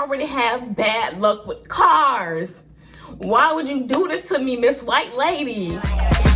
already have bad luck with cars. Why would you do this to me, Miss White Lady?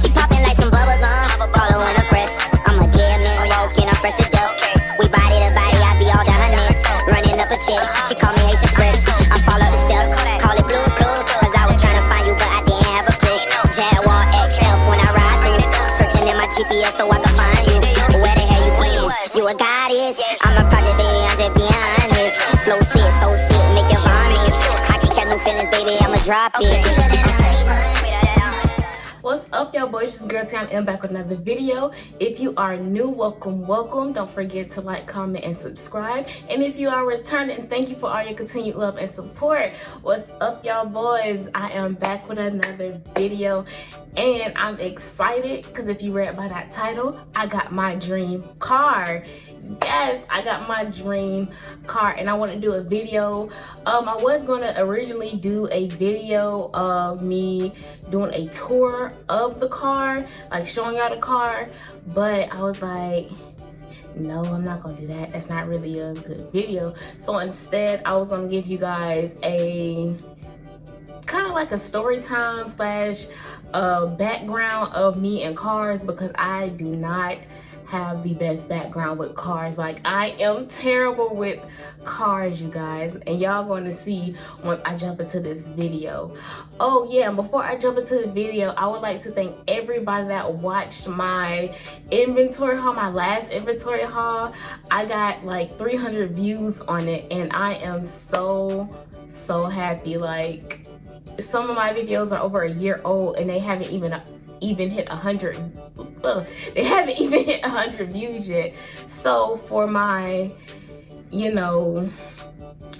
She popping like some bubble gum, call her when I'm fresh. I'm a dead man walking, I'm fresh to death. We body to body, I be all down her neck. Running up a check, she call me Haitian Fresh. I follow the steps, call it blue club. Cause I was trying to find you, but I didn't have a clue. Jaguar XF when I ride through. Searching in my GPS so I can find you. Where the hell you been? You a goddess. I'm a project baby, I'm just being honest. Flow sick, so sick, make you vomit. I can't catch no feelings, baby, I'ma drop it. What's up, y'all boys? It's girl Tam. I'm back with another video. If you are new, welcome. Don't forget to like, comment, and subscribe. And if you are returning, thank you for all your continued love and support. What's up, y'all boys? I am back with another video, and I'm excited because if you read by that title, I got my dream car. Yes, I got my dream car, and I want to do a video. I was going to originally do a video of me doing a tour of the car, like showing y'all the car, but I was like, no, I'm not gonna do that. That's not really a good video. So instead, I was gonna give you guys a kind of like a story time slash background of me and cars, because I do not have the best background with cars. Like, I am terrible with cars, you guys, and y'all going to see once I jump into this video. Oh yeah, and before I jump into the video, I would like to thank everybody that watched my inventory haul, my last inventory haul. I got like 300 views on it, and I am so happy. Like, some of my videos are over a year old and they haven't even hit 100. They haven't even hit 100 views yet. So for my,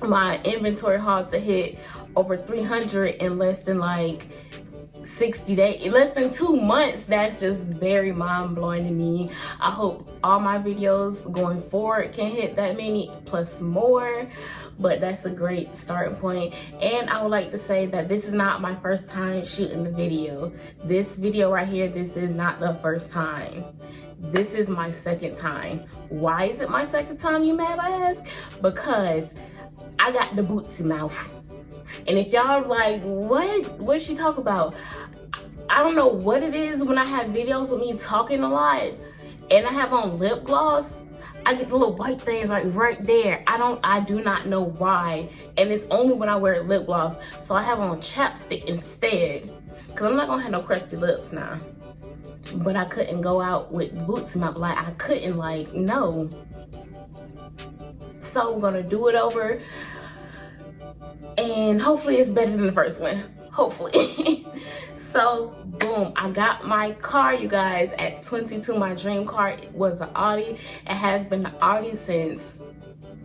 my inventory haul to hit over 300 in less than like 60 days, less than 2 months, that's just very mind-blowing to me. I hope all my videos going forward can hit that many plus more, but that's a great starting point. And I would like to say that this is not my first time shooting the video. This video right here, this is not the first time. This is my second time. Why is it my second time, you might ask? Because I got the bootsy mouth. And if y'all like, what she talk about? I don't know what it is when I have videos with me talking a lot and I have on lip gloss, I get the little white things like right there. I do not know why. And it's only when I wear lip gloss. So I have on chapstick instead, because I'm not gonna have no crusty lips now. But I couldn't go out with boots in my black. I couldn't, like, no. So we're gonna do it over, and hopefully it's better than the first one. Hopefully. So boom, I got my car, you guys, at 22. My dream car was an Audi. It has been an Audi since,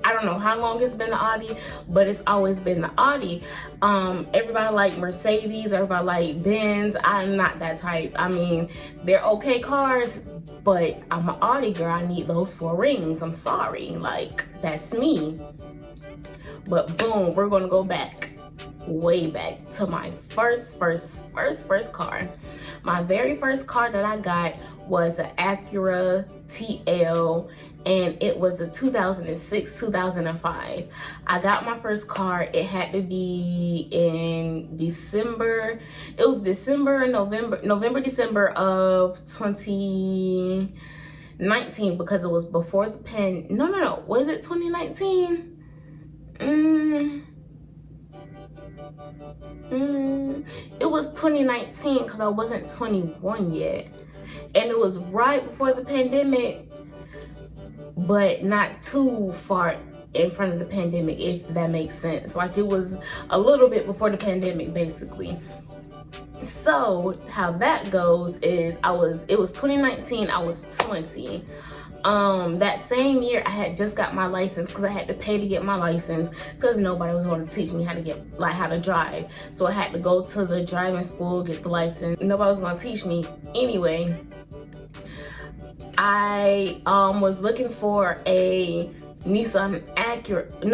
I don't know how long it's been an Audi, but it's always been the Audi. Everybody like Mercedes, everybody like Benz. I'm not that type. I mean, they're okay cars, but I'm an Audi girl. I need those 4 rings. I'm sorry, like, that's me. But boom, we're gonna go back, way back to my first car. My very first car that I got was an Acura TL, and it was a 2006-2005. I got my first car. It had to be in December. It was November, December of 2019, because it was before the no. Was it 2019? It was 2019, because I wasn't 21 yet, and it was right before the pandemic, but not too far in front of the pandemic, if that makes sense. Like, it was a little bit before the pandemic, basically. So how that goes is, it was 2019, I was 20. That same year I had just got my license, because I had to pay to get my license, because nobody was going to teach me how to how to drive. So I had to go to the driving school, get the license. Nobody was going to teach me anyway. I was looking for a Nissan Acura, a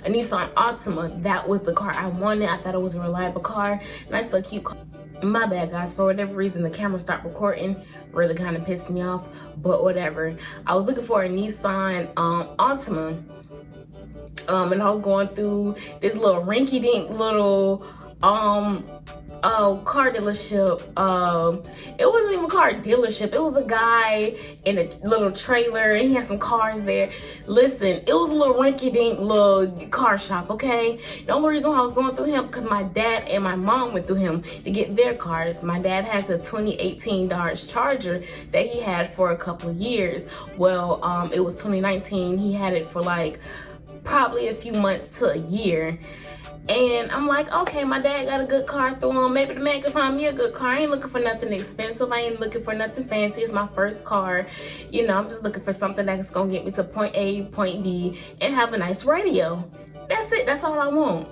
Nissan Altima. That was the car I wanted. I thought it was a reliable car, nice little cute car. My bad, guys, for whatever reason the camera stopped recording. Really kind of pissed me off, but whatever. I was looking for a Nissan Altima, And I was going through this little rinky-dink little car dealership. It wasn't even a car dealership. It was a guy in a little trailer, and he had some cars there. Listen, it was a little rinky-dink little car shop, okay? The only reason why I was going through him because my dad and my mom went through him to get their cars. My dad has a 2018 Dodge Charger that he had for a couple of years. Well, it was 2019. He had it for like probably a few months to a year. And I'm like, okay, my dad got a good car through him. Maybe the man can find me a good car. I ain't looking for nothing expensive. I ain't looking for nothing fancy. It's my first car. You know, I'm just looking for something that's going to get me to point A, point B, and have a nice radio. That's it. That's all I want.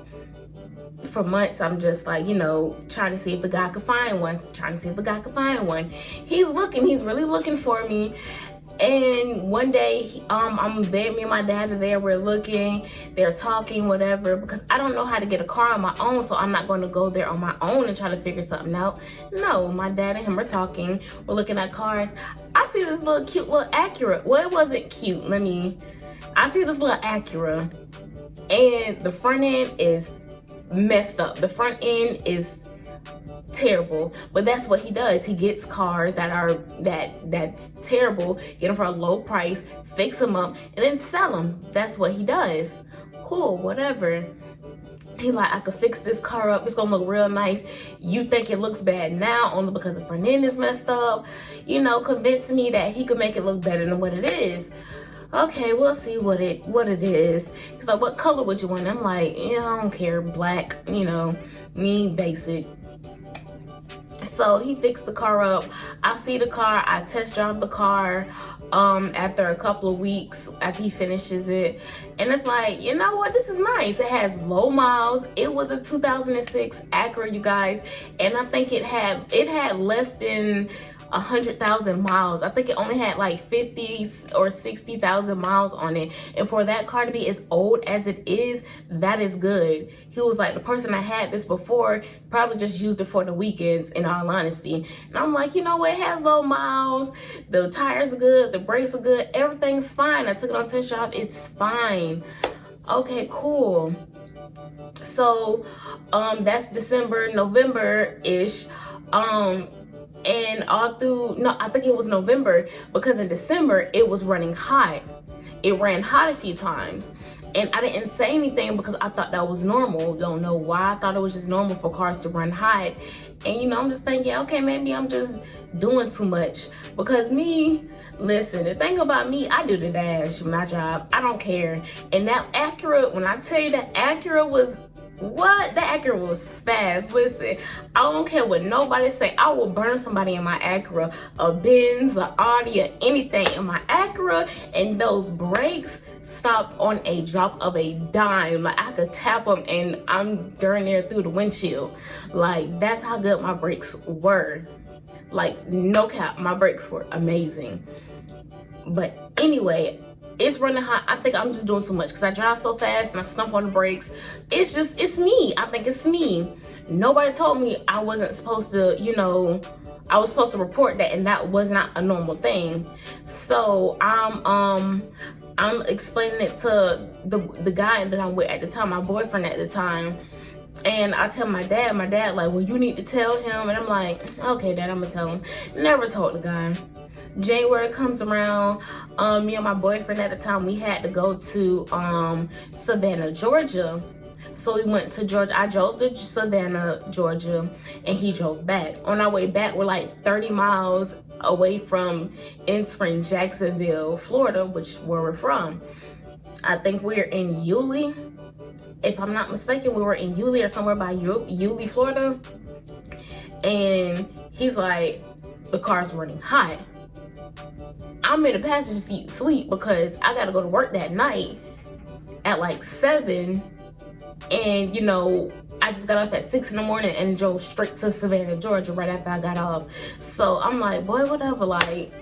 For months, I'm just like, you know, trying to see if the guy could find one. He's looking. He's really looking for me. And one day, I'm there, me and my dad are there, we're looking, they're talking, whatever, because I don't know how to get a car on my own, so I'm not going to go there on my own and try to figure something out. No, my dad and him are talking, we're looking at cars. I see this little cute little Acura. Well, it wasn't cute, I see this little Acura, and the front end is messed up. The front end is terrible, but that's what he does. He gets cars that's terrible, get them for a low price, fix them up, and then sell them. That's what he does. Cool, whatever. He like, I could fix this car up, it's gonna look real nice. You think it looks bad now only because the front end is messed up. You know, convince me that he could make it look better than what it is. Okay, we'll see what it is. He's like, what color would you want? I'm like, yeah, I don't care, black, you know, me, basic. So he fixed the car up. I see the car, I test drive the car after a couple of weeks after he finishes it, and it's like, you know what, this is nice. It has low miles. It was a 2006 Acura, you guys, and I think it had less than 100,000 miles. I think it only had like 50 or 60,000 miles on it, and for that car to be as old as it is, that is good. He was like, the person that had this before probably just used it for the weekends, in all honesty. And I'm like, you know what, it has low miles, the tires are good, the brakes are good, everything's fine. I took it on test drive, it's fine. Okay, cool. So that's December, November-ish. And all through, no, I think it was November, because in December it was running hot. It ran hot a few times, and I didn't say anything because I thought that was normal. Don't know why. I thought it was just normal for cars to run hot. And you know, I'm just thinking, okay, maybe I'm just doing too much, because listen, the thing about me, I do the dash when I drive. I don't care. And that Acura, when I tell you that Acura was, what? That Acura was fast. Listen, I don't care what nobody say. I will burn somebody in my Acura, a Benz, a Audi, or anything in my Acura, and those brakes stopped on a drop of a dime. Like, I could tap them and I'm darn near through the windshield. Like, that's how good my brakes were. Like, no cap, my brakes were amazing. But anyway, it's running hot. I think I'm just doing too much because I drive so fast and I stump on the brakes. It's me. I think it's me. Nobody told me I wasn't supposed to, you know, I was supposed to report that, and that was not a normal thing. So I'm explaining it to the guy that I'm with at the time, my boyfriend at the time. And I tell my dad like, well, you need to tell him. And I'm like, okay, Dad, I'm gonna tell him. Never told the guy. January comes around, me and my boyfriend at the time, we had to go to Savannah, Georgia. So we went to Georgia. I drove to Savannah, Georgia, and he drove back. On our way back, we're like 30 miles away from entering Jacksonville, Florida, where we're from. I think we're in Yulee. If I'm not mistaken, we were in Yulee or somewhere by Yulee, Florida. And he's like, the car's running hot. I'm in the passenger seat asleep because I gotta go to work that night at like 7. And you know, I just got off at 6 in the morning and drove straight to Savannah, Georgia right after I got off. So I'm like, boy, whatever, like,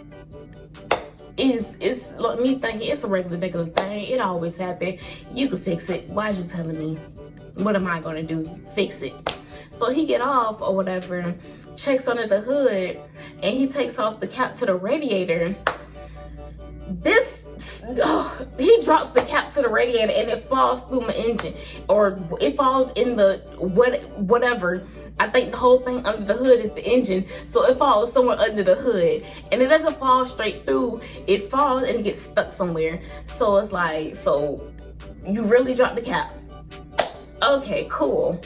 it's like me thinking it's a regular thing. It always happens. You can fix it. Why are you telling me? What am I gonna do? Fix it. So he get off or whatever, checks under the hood, and he takes off the cap to the radiator. This he drops the cap to the radiator and it falls through my engine, or it falls in the whatever. I think the whole thing under the hood is the engine, so it falls somewhere under the hood, and it doesn't fall straight through. It falls and it gets stuck somewhere. So it's like, so you really dropped the cap? Okay, cool.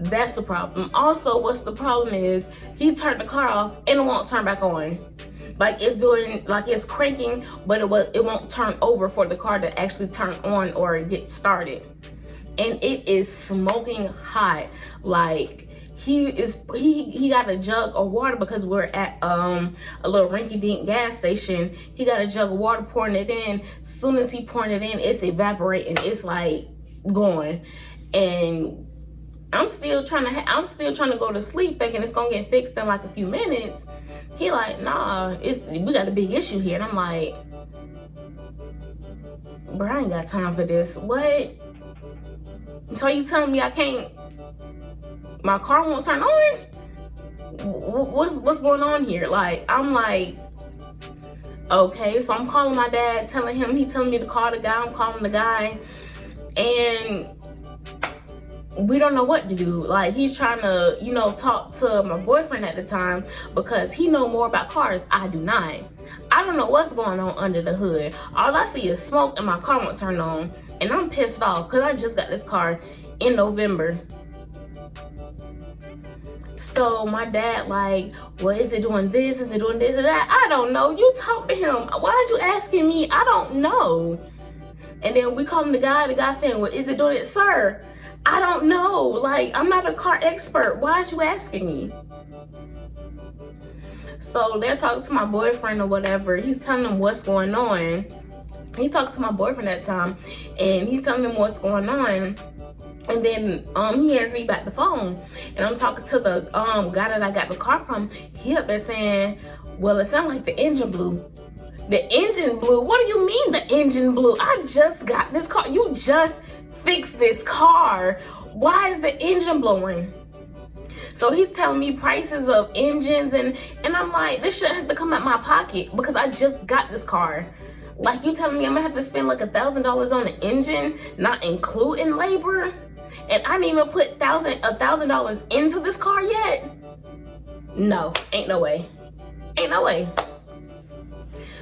That's the problem. Also, what's the problem is he turned the car off and it won't turn back on. Like it's doing, like it's cranking, but it won't turn over for the car to actually turn on or get started. And it is smoking hot. Like he got a jug of water because we're at a little rinky-dink gas station. He got a jug of water, pouring it in. As soon as he pouring it in, it's evaporating. It's like going. And I'm still trying to go to sleep thinking it's gonna get fixed in like a few minutes. He like, nah, we got a big issue here. And I'm like, bro, I ain't got time for this. What? So you telling me my car won't turn on? What's going on here? Like, I'm like, okay. So I'm calling my dad, he's telling me to call the guy. I'm calling the guy, and we don't know what to do. Like, he's trying to, talk to my boyfriend at the time because he know more about cars. I do not. I don't know what's going on under the hood. All I see is smoke and my car won't turn on. And I'm pissed off because I just got this car in November. So my dad like, well, is it doing this? Is it doing this or that? I don't know. You talk to him. Why are you asking me? I don't know. And then we call him the guy saying, well, is it doing it, sir? I don't know. Like, I'm not a car expert. Why are you asking me? So they're talking to my boyfriend or whatever. He's telling him what's going on. He talked to my boyfriend at the time, and he's telling him what's going on. And then he hands me back the phone, and I'm talking to the guy that I got the car from. He up there saying, well, it sounds like the engine blew. The engine blew? What do you mean the engine blew? I just got this car. You just fixed this car. Why is the engine blowing? So he's telling me prices of engines, and I'm like, this shouldn't have to come out my pocket because I just got this car. Like, you telling me I'm gonna have to spend like $1,000 on the engine, not including labor? And I didn't even put $1,000 into this car yet? No, ain't no way. Ain't no way.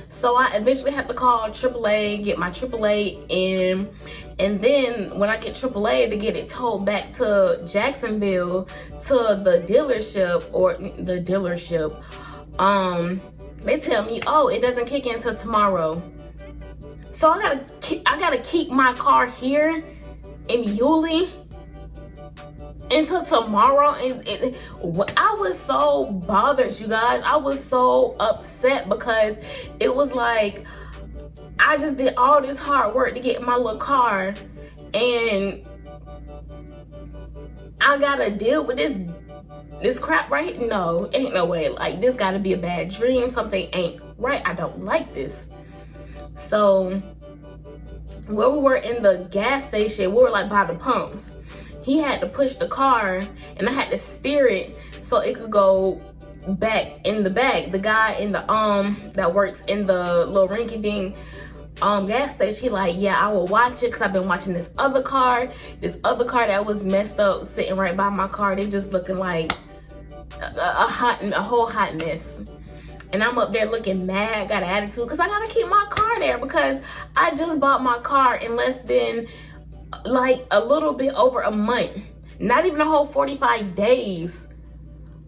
So I eventually have to call AAA, get my AAA in, and then when I get AAA to get it towed back to Jacksonville to the dealership, they tell me, oh, it doesn't kick in until tomorrow. So I gotta keep my car here in Yulee until tomorrow. And I was so bothered, you guys. I was so upset because it was like I just did all this hard work to get my little car, and I gotta deal with this crap right here. No, ain't no way. Like, this gotta be a bad dream. Something ain't right. I don't like this. So where we were in the gas station, we were like by the pumps. He had to push the car and I had to steer it so it could go back in the back. The guy in the that works in the little rinky-dink gas station, he like, yeah, I will watch it because I've been watching this other car that was messed up sitting right by my car. They just looking like a whole hot mess. And I'm up there looking mad, got an attitude, because I gotta keep my car there because I just bought my car in less than like a little bit over a month. Not even a whole 45 days.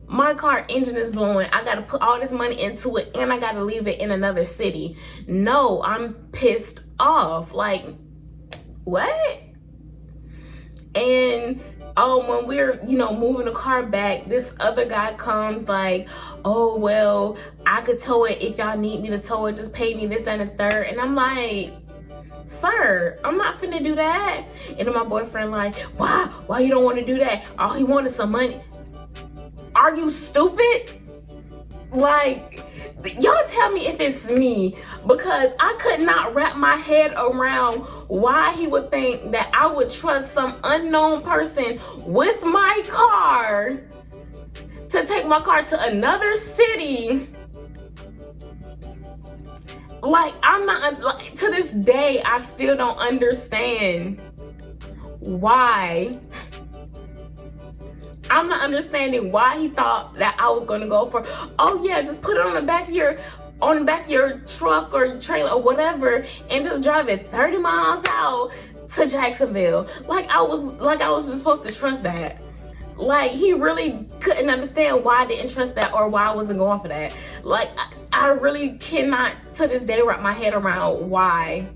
My car engine is blowing. I gotta put all this money into it and I gotta leave it in another city. No, I'm pissed off. Like, what? And when we're, moving the car back, this other guy comes like, oh, well, I could tow it if y'all need me to tow it. Just pay me this, that, and the third. And I'm like, sir, I'm not finna do that. And then my boyfriend like, why you don't want to do that? All he wanted some money. Are you stupid? Like, y'all tell me if it's me, because I could not wrap my head around why he would think that I would trust some unknown person with my car to take my car to another city. Like, I'm not, like, to this day, I still don't understand why. I'm not understanding why he thought that I was gonna go for, oh yeah, just put it on the back of your truck or your trailer or whatever, and just drive it 30 miles out to Jacksonville. Like I was just supposed to trust that. Like, he really couldn't understand why I didn't trust that or why I wasn't going for that. Like, I really cannot to this day wrap my head around why.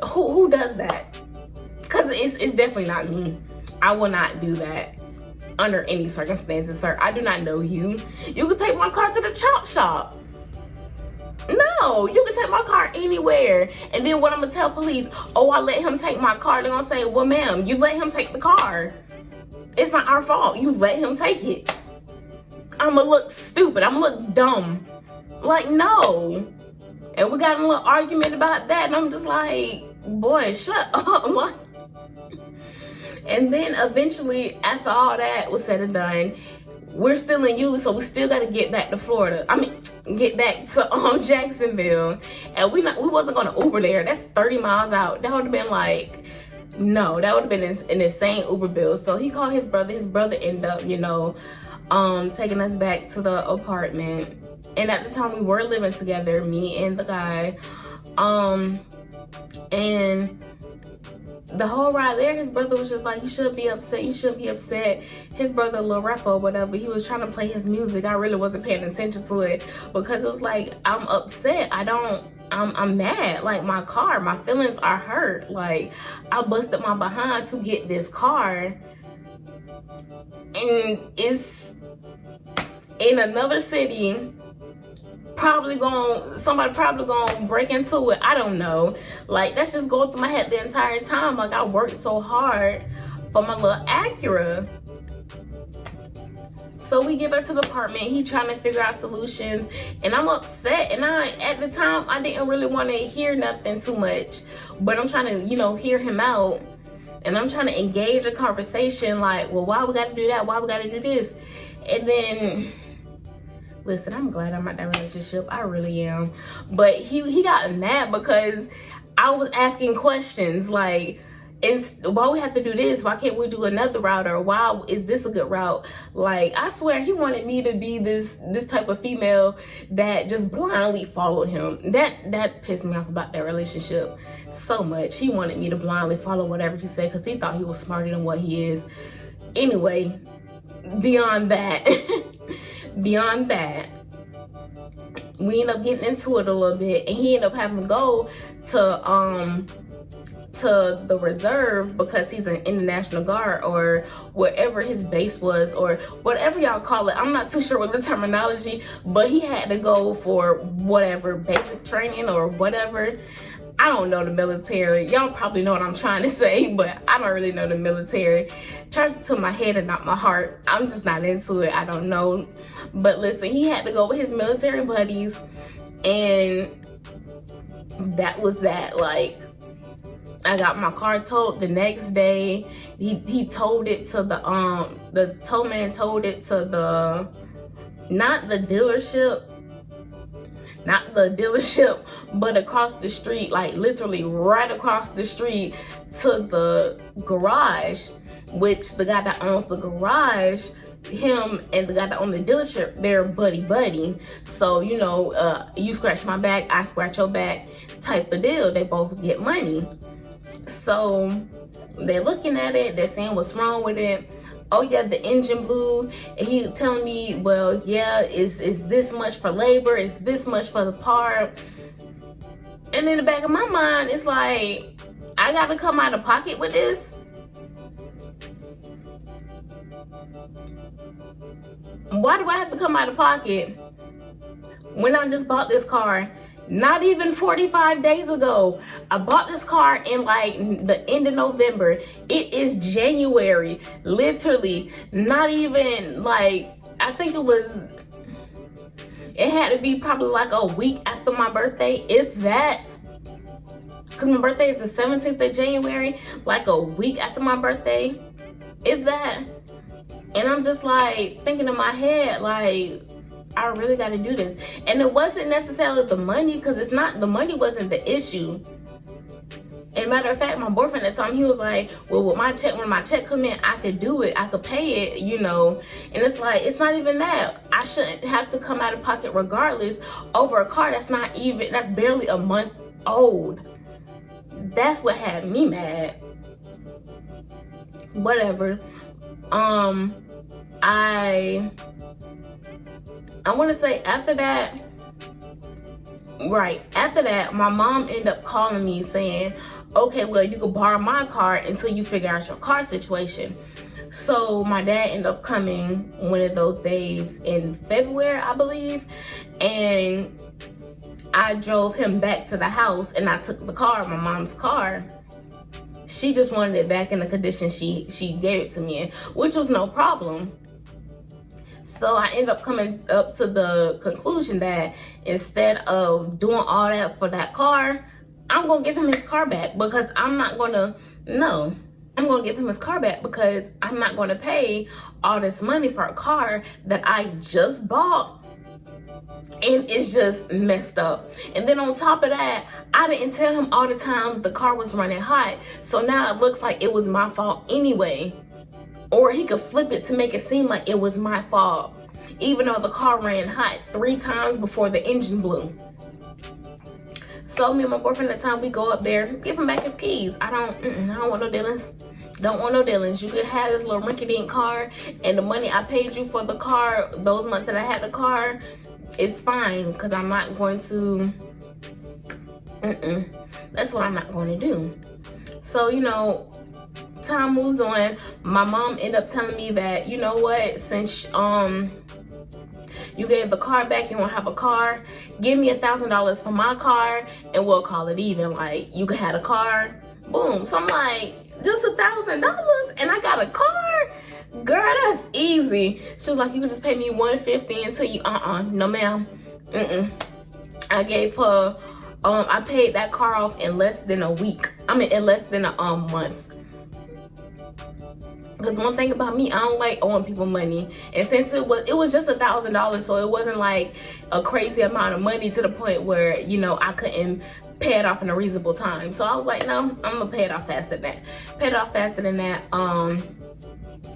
Who does that? Because it's definitely not me. I will not do that under any circumstances, sir. I do not know you. You can take my car to the chop shop. No, you can take my car anywhere. And then what I'm gonna tell police? Oh, I let him take my car. They're gonna say, well, ma'am, you let him take the car. It's not our fault. You let him take it. I'm gonna look stupid. I'm gonna look dumb. Like, no. And we got a little argument about that. And I'm just like, boy, shut up. And then eventually, after all that was said and done, we're still in Yulee, so we still gotta get back to Florida. I mean, get back to Jacksonville. And we wasn't gonna Uber there. That's 30 miles out. That would have been like, no, that would have been an insane Uber bill. So he called his brother. His brother ended up, taking us back to the apartment. And at the time we were living together, me and the guy. And the whole ride there, his brother was just like, you shouldn't be upset, you shouldn't be upset. His brother, a little rapper or whatever, he was trying to play his music. I really wasn't paying attention to it because it was like, I'm upset. I'm mad. Like, my car, my feelings are hurt. Like, I busted my behind to get this car. And it's in another city. Somebody probably gonna break into it. I don't know. Like, that's just going through my head the entire time. Like, I worked so hard for my little Acura. So we get back to the apartment. He trying to figure out solutions, and I'm upset. And at the time, I didn't really want to hear nothing too much, but I'm trying to, hear him out, and I'm trying to engage a conversation. Like, well, why we got to do that? Why we got to do this? And then, listen, I'm glad I'm out that relationship. I really am. But he got mad because I was asking questions like, and why we have to do this? Why can't we do another route? Or why is this a good route? Like, I swear he wanted me to be this type of female that just blindly followed him. That pissed me off about that relationship so much. He wanted me to blindly follow whatever he said because he thought he was smarter than what he is. Anyway, beyond that, we end up getting into it a little bit, and he ended up having to go to the reserve because he's an international guard or wherever his base was or whatever y'all call it. I'm not too sure what the terminology, but he had to go for whatever basic training or whatever. I don't know the military. Y'all probably know what I'm trying to say, but I don't really know the military. Charge it to my head and not my heart. I'm just not into it. I don't know. But listen, he had to go with his military buddies, and that was that. Like, I got my car towed the next day. He towed it to the tow man towed it to not the dealership, but across the street, like literally right across the street to the garage, which the guy that owns the garage, him and the guy that owns the dealership, they're buddy. So, you scratch my back, I scratch your back type of deal. They both get money. So they're looking at it, they're saying what's wrong with it. Oh yeah, the engine blew. And he telling me, well, yeah, it's this much for labor, it's this much for the part. And in the back of my mind, it's like, I gotta come out of pocket with this? Why do I have to come out of pocket when I just bought this car? Not even 45 days ago. I bought this car in like the end of November. It is January, literally. Not even like, I think it had to be probably like a week after my birthday, if that. Because my birthday is the 17th of January, like a week after my birthday, if that. And I'm just like thinking in my head, like, I really got to do this. And it wasn't necessarily the money, because the money wasn't the issue. And matter of fact, my boyfriend at the time, he was like, well, when my check come in, I could do it, I could pay it, you know. And it's like, it's not even that. I shouldn't have to come out of pocket regardless over a car that's barely a month old. That's what had me mad. Whatever. I want to say after that, my mom ended up calling me saying, okay, well, you can borrow my car until you figure out your car situation. So my dad ended up coming one of those days in February, I believe, and I drove him back to the house, and I took the car, my mom's car. She just wanted it back in the condition she gave it to me in, which was no problem. So I ended up coming up to the conclusion that instead of doing all that for that car, I'm gonna give him his car back, because I'm gonna give him his car back because I'm not gonna pay all this money for a car that I just bought and it's just messed up. And then on top of that, I didn't tell him all the times the car was running hot, so now it looks like it was my fault anyway. Or he could flip it to make it seem like it was my fault, even though the car ran hot 3 times before the engine blew. So me and my boyfriend at the time, we go up there, give him back his keys. I don't want no dealings. Don't want no dealings. You could have this little rinky-dink car, and the money I paid you for the car, those months that I had the car, it's fine, because I'm not going to, that's what I'm not going to do. So, you know, time moves on. My mom ended up telling me that, you know what, since you gave the car back, you won't have a car, give me $1,000 for my car and we'll call it even. Like, you could have a car, boom. So I'm like, just $1,000 and I got a car? Girl, that's easy. She was like, you can just pay me $150 until you, no ma'am, I gave her, I paid that car off in less than a week. In less than a month. Because one thing about me, I don't like owing people money. And since it was just $1,000, so it wasn't like a crazy amount of money to the point where, you know, I couldn't pay it off in a reasonable time. So I was like, no, I'm gonna pay it off faster than that.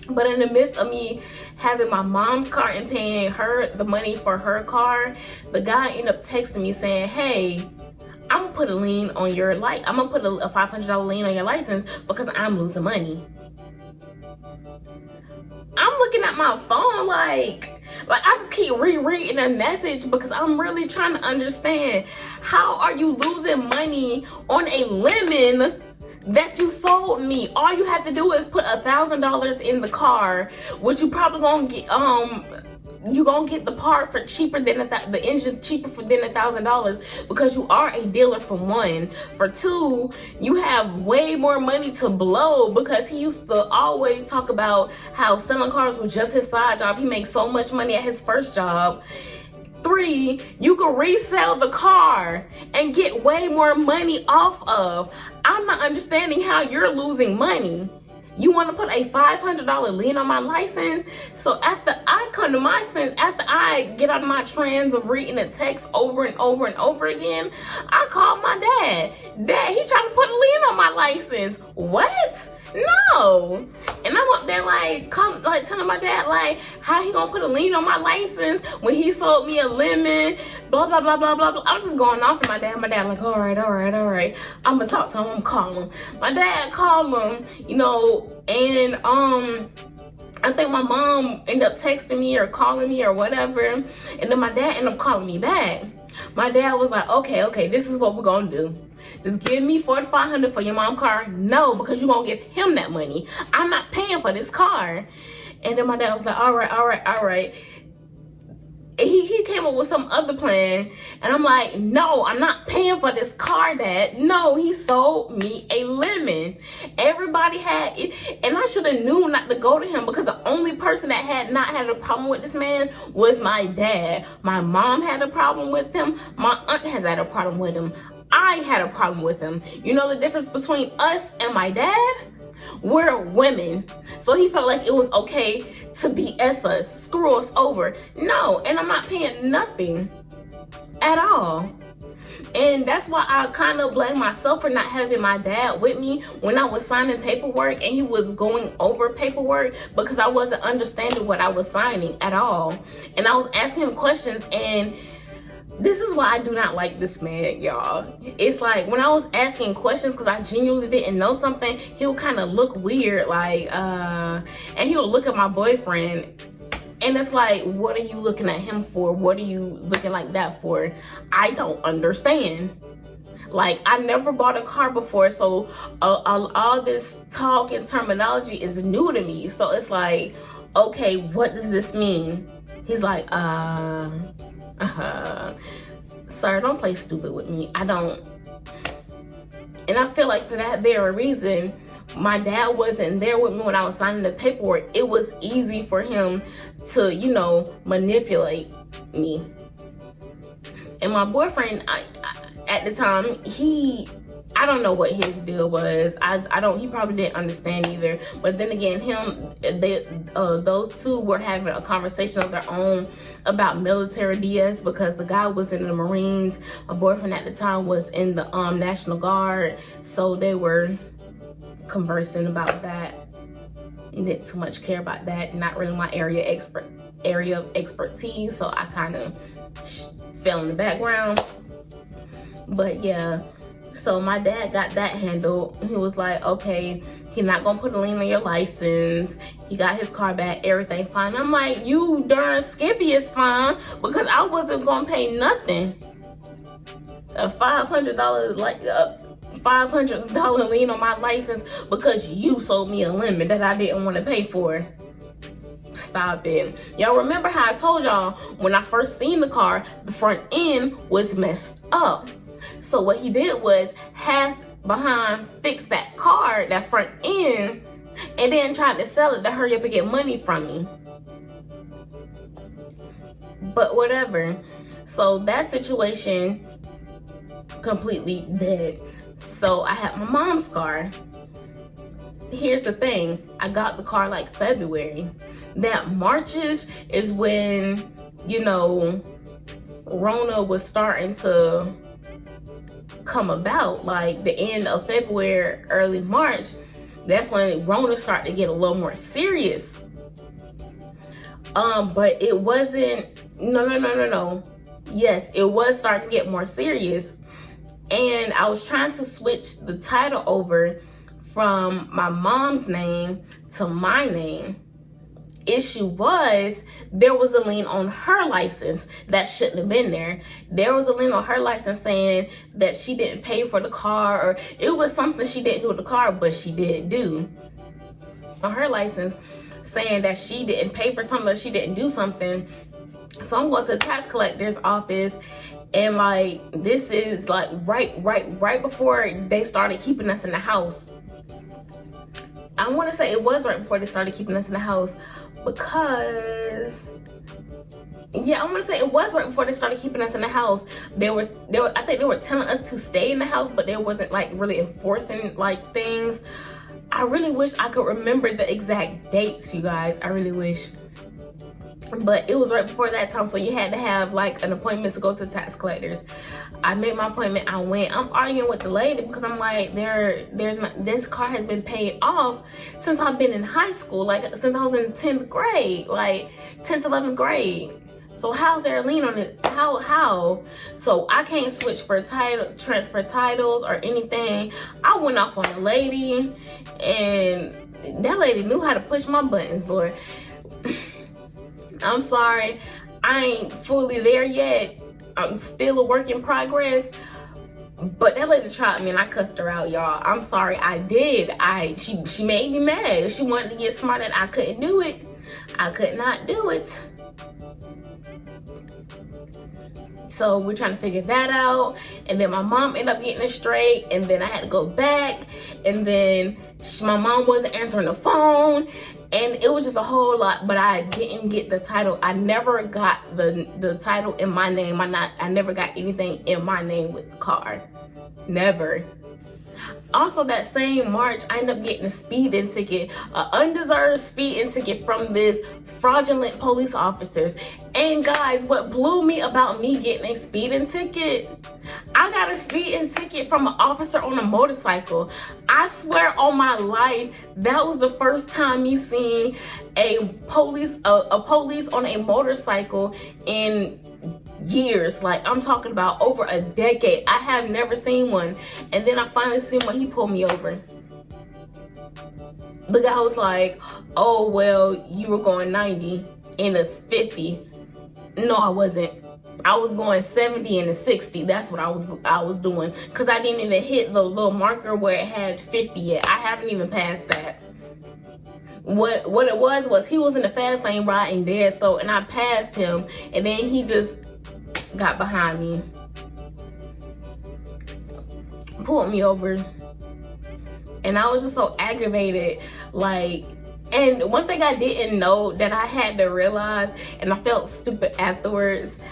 But in the midst of me having my mom's car and paying her the money for her car, the guy ended up texting me saying, hey, I'm gonna put a lien on your I'm gonna put a $500 lien on your license because I'm losing money. I'm looking at my phone like I just keep rereading the message because I'm really trying to understand, how are you losing money on a lemon that you sold me? All you have to do is put $1,000 in the car, which you probably gonna get you gonna get the part for cheaper than the engine cheaper than $1,000 because you are a dealer, for one. For two, you have way more money to blow because he used to always talk about how selling cars was just his side job. He makes so much money at his first job. 3, you can resell the car and get way more money off of. I'm not understanding how you're losing money. You want to put a $500 lien on my license? So after I come to my sense, after I get out of my trance of reading the text over and over and over again, I called my dad. Dad, he trying to put a lien on my license. What? No. And I'm up there telling my dad, like, how he gonna put a lien on my license when he sold me a lemon, blah, blah, blah, blah, blah, blah. I'm just going off to my dad. My dad like, all right. I'm gonna talk to him, I'm gonna call him. My dad called him, you know, and I think my mom ended up texting me or calling me or whatever. And then my dad ended up calling me back. My dad was like, okay, this is what we're gonna do. Just give me $4,500 for your mom's car. No, because you're gonna give him that money. I'm not paying for this car. And then my dad was like, all right. And he came up with some other plan. And I'm like, no, I'm not paying for this car, Dad. No, he sold me a lemon. Everybody had it. And I should have knew not to go to him because the only person that had not had a problem with this man was my dad. My mom had a problem with him. My aunt has had a problem with him. I had a problem with him. You know the difference between us and my dad? We're women. So he felt like it was okay to BS us, screw us over. No, and I'm not paying nothing at all. And that's why I kind of blame myself for not having my dad with me when I was signing paperwork and he was going over paperwork, because I wasn't understanding what I was signing at all. And I was asking him questions, and this is why I do not like this man, y'all. It's like when I was asking questions because I genuinely didn't know something, he would kind of look weird, like, and he would look at my boyfriend. And it's like, what are you looking at him for? What are you looking like that for? I don't understand. Like, I never bought a car before, so all this talk and terminology is new to me. So it's like, okay, what does this mean? He's like, sir, don't play stupid with me. I don't. And I feel like for that very reason, my dad wasn't there with me when I was signing the paperwork. It was easy for him to, you know, manipulate me. And my boyfriend, at the time, I don't know what his deal was. He probably didn't understand either. But then again, those two were having a conversation of their own about military BS, because the guy was in the Marines. My boyfriend at the time was in the National Guard. So they were conversing about that. Didn't too much care about that. Not really my area of expertise. So I kind of fell in the background. But yeah. So my dad got that handled. He was like, okay, he's not gonna put a lien on your license. He got his car back, everything fine. I'm like, you darn skippy is fine, because I wasn't gonna pay nothing. A $500 $500 lien on my license because you sold me a lemon that I didn't want to pay for. Stop it. Y'all remember how I told y'all when I first seen the car, the front end was messed up. So what he did was half behind fix that car, that front end, and then tried to sell it to hurry up and get money from me. But whatever. So that situation completely dead. So I had my mom's car. Here's the thing. I got the car like February. That March-ish is when, you know, Rona was starting to come about. Like the end of February, early March, that's when Rona started to get a little more serious. But it wasn't, no. Yes, it was starting to get more serious. And I was trying to switch the title over from my mom's name to my name. Issue was, there was a lien on her license that shouldn't have been there. There was a lien on her license saying that she didn't pay for the car, or it was something she didn't do with the car, but she did do. On her license, saying that she didn't pay for something, or she didn't do something. So I'm going to the tax collector's office, and like, this is like right before they started keeping us in the house. I want to say it was right before they started keeping us in the house, because yeah, I want to say it was right before they started keeping us in the house. I think they were telling us to stay in the house, but they wasn't like really enforcing like things. I really wish I could remember the exact dates, you guys. I really wish. But it was right before that time, so you had to have like an appointment to go to the tax collectors. I made my appointment. I went. I'm arguing with the lady because I'm like, this car has been paid off since I've been in high school, like since I was in 10th grade, like 10th, 11th grade. So how's there a lien on it? How? So I can't switch for transfer titles or anything. I went off on the lady, and that lady knew how to push my buttons, Lord. I'm sorry, I ain't fully there yet. I'm still a work in progress. But that lady tried me and I cussed her out, y'all. I'm sorry, I did. She made me mad. She wanted to get smart and I couldn't do it. I could not do it. So we're trying to figure that out. And then my mom ended up getting it straight. And then I had to go back. And then my mom wasn't answering the phone. And it was just a whole lot, but I didn't get the title. I never got the title in my name. I never got anything in my name with the car. Never. Also, that same March, I ended up getting a speeding ticket, an undeserved speeding ticket from this fraudulent police officers. And guys, what blew me about me getting a speeding ticket, I got a speeding ticket from an officer on a motorcycle. I swear on my life, that was the first time me seeing a police on a motorcycle in years. Like, I'm talking about over a decade. I have never seen one. And then I finally seen one. He pulled me over. The guy was like, oh, well, you were going 90 and it's 50. No, I wasn't. I was going 70 and a 60. That's what I was doing, because I didn't even hit the little marker where it had 50 yet. I haven't even passed that. What it was he was in the fast lane riding dead slow, and I passed him, and then he just got behind me, pulled me over, and I was just so aggravated. Like, and one thing I didn't know that I had to realize, and I felt stupid afterwards,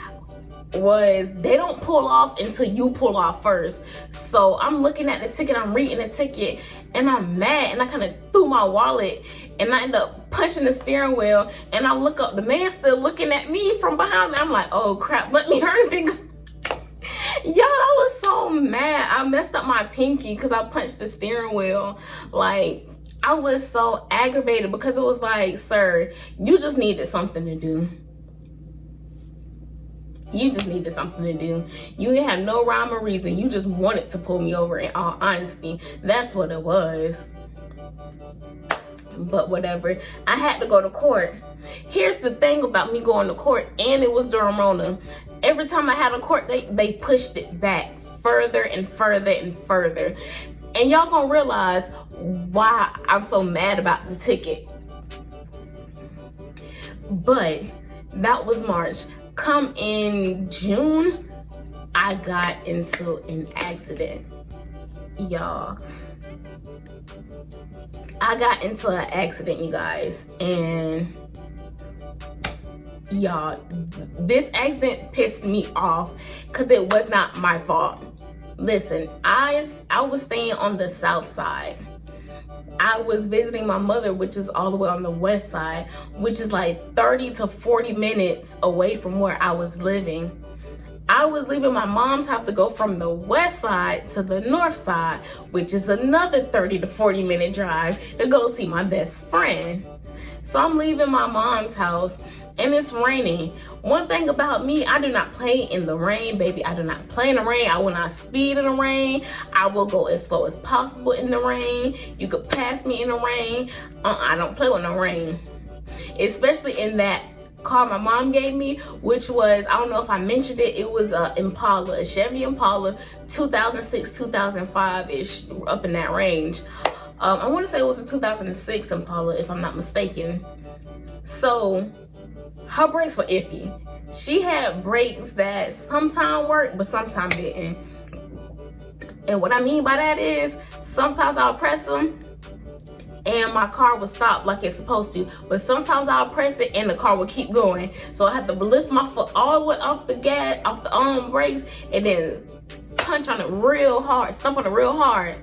was they don't pull off until you pull off first. So I'm looking at the ticket, I'm reading the ticket, and I'm mad, and I kind of threw my wallet, and I end up punching the steering wheel, and I look up, the man still looking at me from behind me. I'm like, oh crap, let me hurry. Y'all, I was so mad. I messed up my pinky because I punched the steering wheel. Like, I was so aggravated because it was like, sir, you just needed something to do. You just needed something to do. You didn't have no rhyme or reason. You just wanted to pull me over, in all honesty. That's what it was. But whatever. I had to go to court. Here's the thing about me going to court, and it was during Rona. Every time I had a court, they pushed it back further and further and further. And y'all gonna realize why I'm so mad about the ticket. But that was March. Come in June, I got into an accident, y'all. I got into an accident, you guys, and y'all, this accident pissed me off because it was not my fault. Listen, I was staying on the south side. I was visiting my mother, which is all the way on the west side, which is like 30 to 40 minutes away from where I was living. I was leaving my mom's house to go from the west side to the north side, which is another 30 to 40 minute drive to go see my best friend. So I'm leaving my mom's house and it's raining. One thing about me, I do not play in the rain, baby. I do not play in the rain. I will not speed in the rain. I will go as slow as possible in the rain. You could pass me in the rain. I don't play with no rain. Especially in that car my mom gave me, which was, I don't know if I mentioned it, it was a Impala, a Chevy Impala, 2006, 2005-ish, up in that range. I want to say it was a 2006 Impala, if I'm not mistaken. So her brakes were iffy. She had brakes that sometimes worked, but sometimes didn't. And what I mean by that is, sometimes I'll press them and my car will stop like it's supposed to. But sometimes I'll press it and the car will keep going. So I have to lift my foot all the way off the gas, off the brakes, and then punch on it real hard, stomp on it real hard,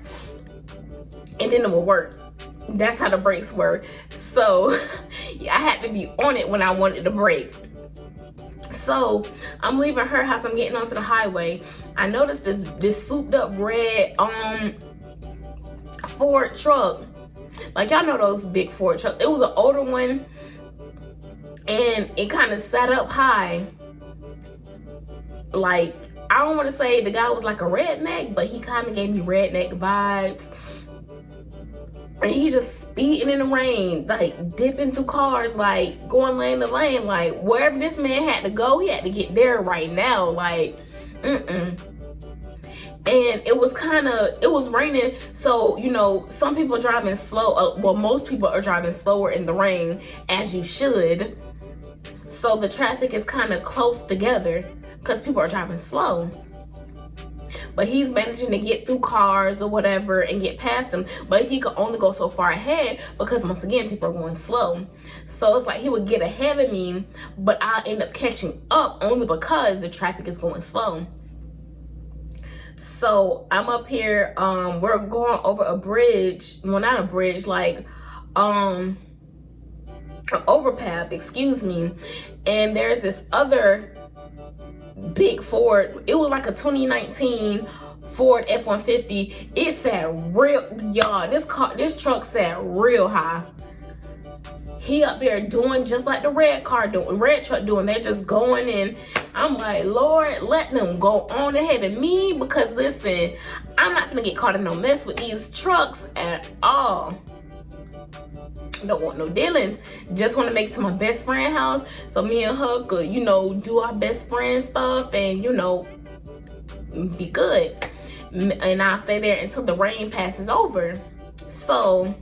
and then it will work. That's how the brakes work. So I had to be on it when I wanted to brake. So I'm leaving her house, I'm getting onto the highway. I noticed this souped up red Ford truck. Like, y'all know those big Ford trucks. It was an older one and it kind of sat up high. Like, I don't want to say the guy was like a redneck, but he kind of gave me redneck vibes. And he just speeding in the rain, like dipping through cars, like going lane to lane, like wherever this man had to go, he had to get there right now, like, And it was raining, so, you know, some people driving slow, well, most people are driving slower in the rain, as you should. So the traffic is kind of close together because people are driving slow. But he's managing to get through cars or whatever and get past them. But he could only go so far ahead because, once again, people are going slow. So it's like he would get ahead of me, but I'll end up catching up only because the traffic is going slow. So I'm up here, we're going over a bridge, well, not a bridge, like an overpath, excuse me. And there's this other big Ford. It was like a 2019 Ford F-150. It sat real, y'all, this truck sat real high. He up there doing just like the red truck doing. They're just going in. I'm like, Lord, let them go on ahead of me, because listen, I'm not gonna get caught in no mess with these trucks at all. Don't want no dealings. Just want to make it to my best friend's house so me and her could, you know, do our best friend stuff and, you know, be good. And I'll stay there until the rain passes over. So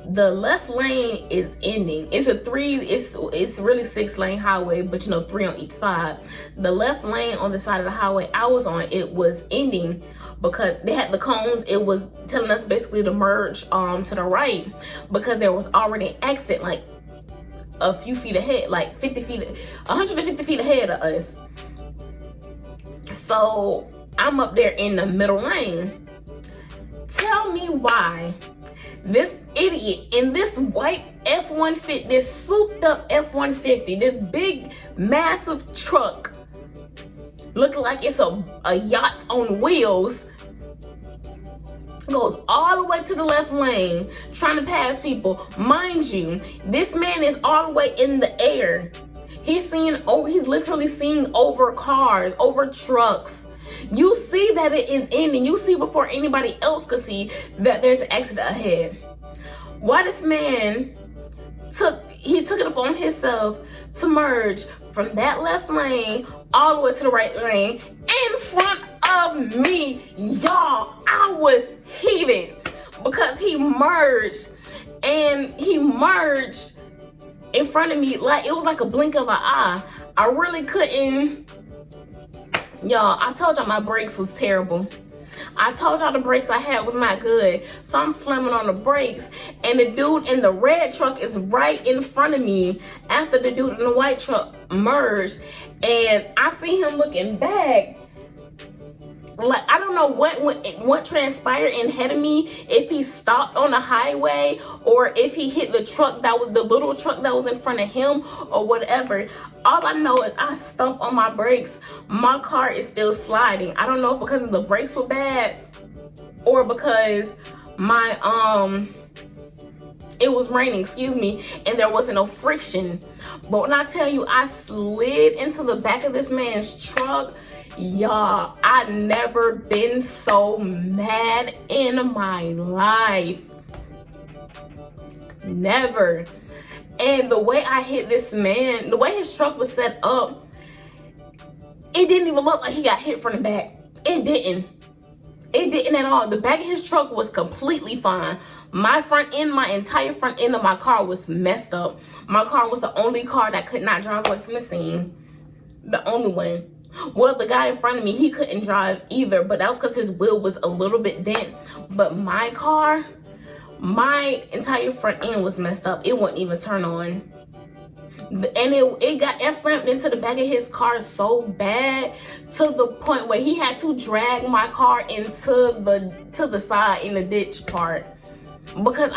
the left lane is ending. It's really 6-lane highway, but you know, 3 on each side. The left lane on the side of the highway I was on, it was ending because they had the cones. It was telling us basically to merge to the right, because there was already an accident like a few feet ahead, like 150 feet ahead of us. So I'm up there in the middle lane. Tell me why this idiot in this white F-150, this souped up F-150, this big massive truck looking like it's a yacht on wheels, goes all the way to the left lane trying to pass people. Mind you, this man is all the way in the air. He's literally seeing over cars, over trucks. You see that it is ending. You see before anybody else could see that there's an accident ahead. Why this man took it upon himself to merge from that left lane all the way to the right lane in front of me. Y'all, I was heated because he merged in front of me like it was like a blink of an eye. I really couldn't. Y'all, I told y'all my brakes was terrible. I told y'all the brakes I had was not good. So I'm slamming on the brakes, and the dude in the red truck is right in front of me after the dude in the white truck merged. And I see him looking back. Like, I don't know what transpired in ahead of me, if he stopped on the highway or if he hit the little truck that was in front of him or whatever. All I know is I stumped on my brakes. My car is still sliding. I don't know if because the brakes were bad or because it was raining, excuse me, and there wasn't no friction. But when I tell you I slid into the back of this man's truck, y'all, I never been so mad in my life. Never. And the way I hit this man, the way his truck was set up, it didn't even look like he got hit from the back. It didn't. It didn't at all. The back of his truck was completely fine. My front end, my entire front end of my car was messed up. My car was the only car that could not drive away from the scene. The only one. Well, the guy in front of me, he couldn't drive either, but that was because his wheel was a little bit bent. But my car, my entire front end was messed up. It wouldn't even turn on. And it got slammed into the back of his car so bad to the point where he had to drag my car into the side in the ditch part, because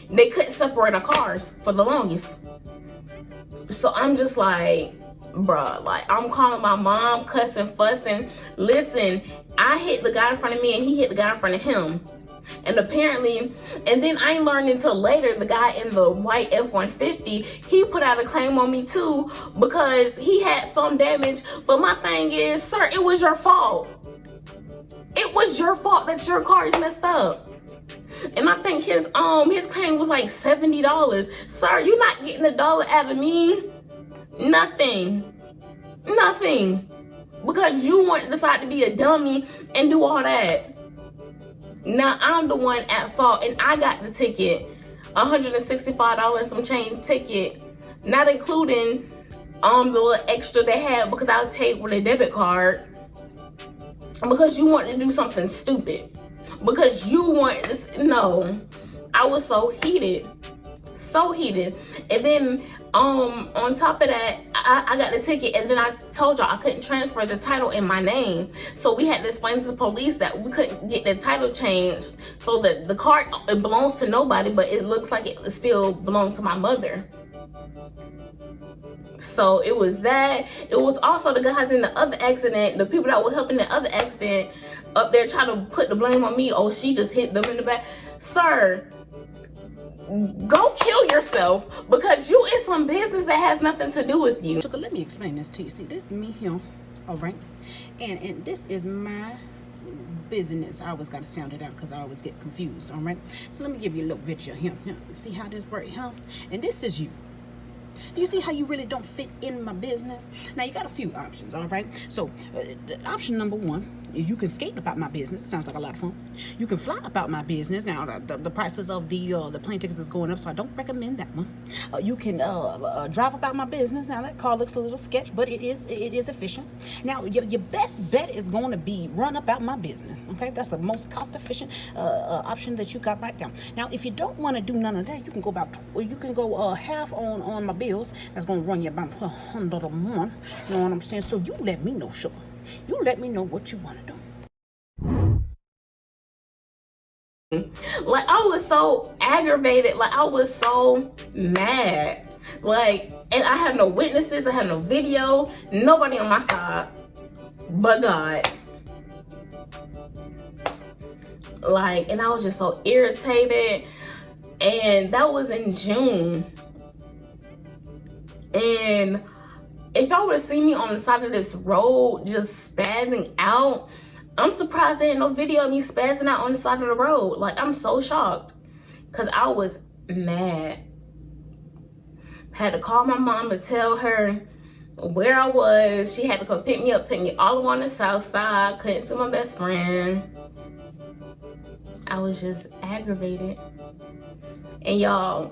they couldn't separate our cars for the longest. So I'm just like, bruh, like, I'm calling my mom, cussing, fussing. Listen, I hit the guy in front of me and he hit the guy in front of him. And apparently, and then I learned until later, the guy in the white F-150, he put out a claim on me too because he had some damage. But my thing is, sir, it was your fault. It was your fault that your car is messed up. And I think his claim was like $70. Sir, you're not getting $1 out of me. Nothing. Because you want to decide to be a dummy and do all that. Now I'm the one at fault, and I got the ticket, $165 some change ticket, not including the little extra they had because I was paid with a debit card. Because you wanted to do something stupid. Because you wanted to, no. I was so heated. And then On top of that, I got the ticket, and then I told y'all I couldn't transfer the title in my name. So we had to explain to the police that we couldn't get the title changed, so that the car, it belongs to nobody, but it looks like it still belonged to my mother. So it was that. It was also the guys in the other accident, the people that were helping the other accident up there trying to put the blame on me. Oh, she just hit them in the back. Sir, go kill yourself, because you in some business that has nothing to do with you. Let me explain this to you. See, this is me here, all right? And this is my business. I always got to sound it out because I always get confused, all right? So let me give you a little video here. See how this works here? And this is you. Do you see how you really don't fit in my business? Now, you got a few options, all right? So, option number one, you can skate about my business. It sounds like a lot of fun. You can fly about my business. Now, the prices of the plane tickets is going up, so I don't recommend that one. You can drive about my business. Now, that car looks a little sketch, but it is efficient. Now, your best bet is going to be run about my business, okay? That's the most cost-efficient option that you got right now. Now, if you don't want to do none of that, you can go half on my bills. That's gonna run you about $100 a month. You know what I'm saying? So you let me know, sugar. You let me know what you want to do. Like, I was so aggravated. Like, I was so mad. Like, and I had no witnesses. I had no video. Nobody on my side but God. Like, and I was just so irritated. And that was in June. And if y'all would have seen me on the side of this road just spazzing out, I'm surprised there ain't no video of me spazzing out on the side of the road. Like, I'm so shocked because I was mad. Had to call my mom to tell her where I was. She had to come pick me up, take me all the way on the south side. Couldn't see my best friend. I was just aggravated. And y'all,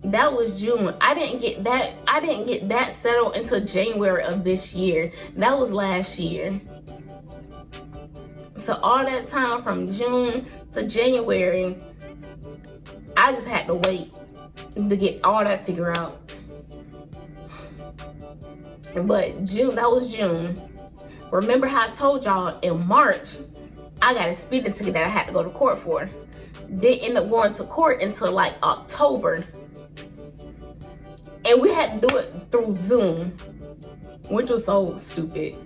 that was June. I didn't get that settled until January of this year. That was last year. So all that time from June to January, I just had to wait to get all that figured out. But June, that was June. Remember how I told y'all in March, I got a speeding ticket that I had to go to court for. Didn't end up going to court until like October. And we had to do it through Zoom, which was so stupid.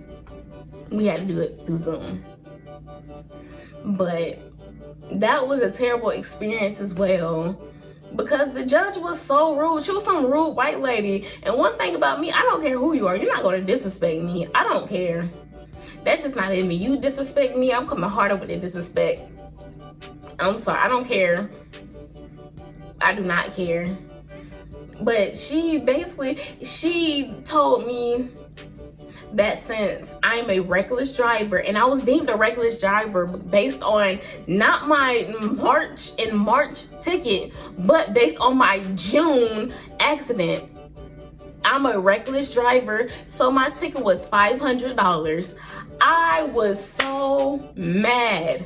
We had to do it through Zoom. But that was a terrible experience as well, because the judge was so rude. She was some rude white lady. And one thing about me, I don't care who you are. You're not going to disrespect me. I don't care. That's just not in me. You disrespect me, I'm coming harder with the disrespect. I'm sorry. I don't care. I do not care. But she told me that since I'm a reckless driver, and I was deemed a reckless driver based on not my March ticket, but based on my June accident. I'm a reckless driver, so my ticket was $500. I was so mad.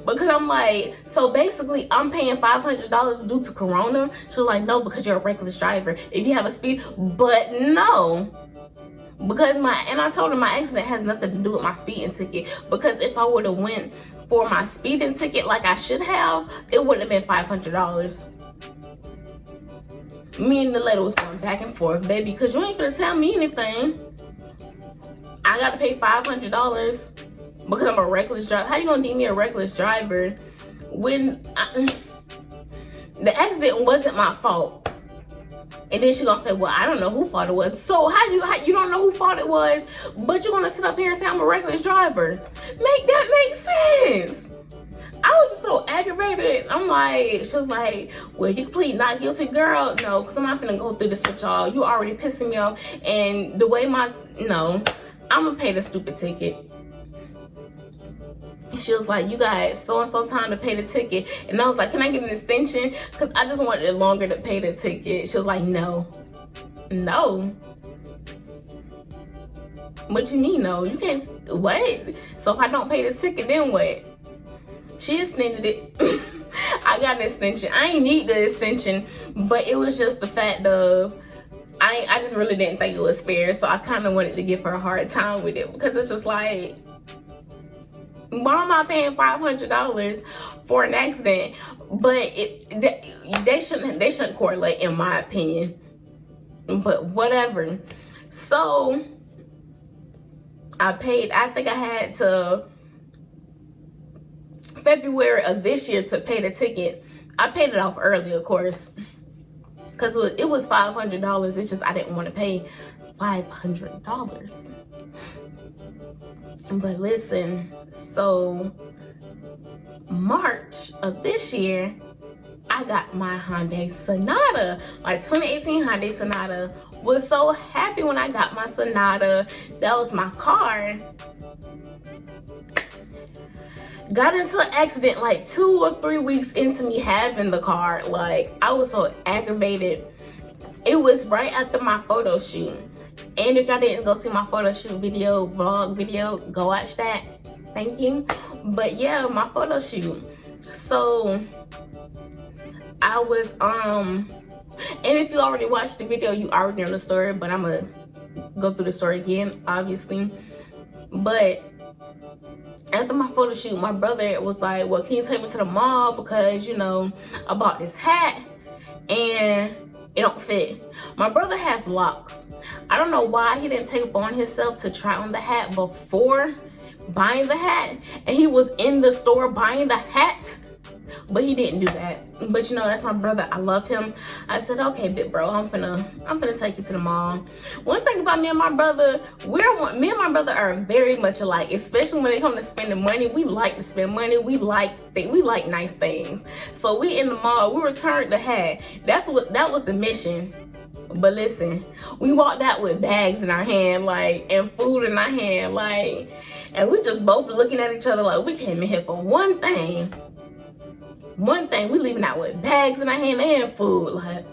Because I'm like, so basically I'm paying $500 due to Corona. She was like, no, because you're a reckless driver. If you have a speed, but no. Because I told her my accident has nothing to do with my speeding ticket. Because if I would have went for my speeding ticket like I should have, it would have been $500. Me and the lady was going back and forth, baby, because you ain't gonna tell me anything. I gotta pay $500. Because I'm a reckless driver. How you gonna deem me a reckless driver when the accident wasn't my fault? And then she gonna say, well, I don't know who fault it was. So how you don't know who fault it was, but you're gonna sit up here and say I'm a reckless driver? Make that make sense. I was just so aggravated. I'm like, she was like, well, you plead not guilty, girl. No, because I'm not finna go through this with y'all. You already pissing me off. And the way I'm gonna pay the stupid ticket. She was like, you got so-and-so time to pay the ticket. And I was like, can I get an extension? Because I just wanted it longer to pay the ticket. She was like, no. No. What you mean, no? You can't, what? So if I don't pay the ticket, then what? She extended it. I got an extension. I ain't need the extension, but it was just the fact of, I just really didn't think it was fair, so I kind of wanted to give her a hard time with it, because it's just like, why am I paying $500 for an accident? But they shouldn't correlate, in my opinion. But whatever. So I paid. I think I had to February of this year to pay the ticket. I paid it off early, of course, because it was $500. It's just I didn't want to pay $500. But listen, so March of this year, I got my Hyundai Sonata, my 2018 Hyundai Sonata. Was so happy when I got my Sonata. That was my car. Got into an accident like 2 or 3 weeks into me having the car. Like, I was so aggravated. It was right after my photo shoot. And if y'all didn't go see my photo shoot video, vlog video, go watch that. Thank you. But yeah, my photo shoot. So I was and if you already watched the video, you already know the story, but I'm gonna go through the story again, obviously. But after my photo shoot, my brother was like, well, can you take me to the mall, because, you know, I bought this hat and it don't fit. My brother has locks. I don't know why he didn't take it upon himself to try on the hat before buying the hat, and he was in the store buying the hat, but he didn't do that. But you know, that's my brother. I love him. I said, okay, big bro, I'm finna take you to the mall. One thing about me and my brother, me and my brother are very much alike, especially when it comes to spending money. We like to spend money. We like nice things. So we in the mall, we returned the hat. That was the mission. But listen, we walked out with bags in our hand, like, and food in our hand, like, and we just both looking at each other like, we came in here for one thing. We leaving out with bags in our hand and food, like.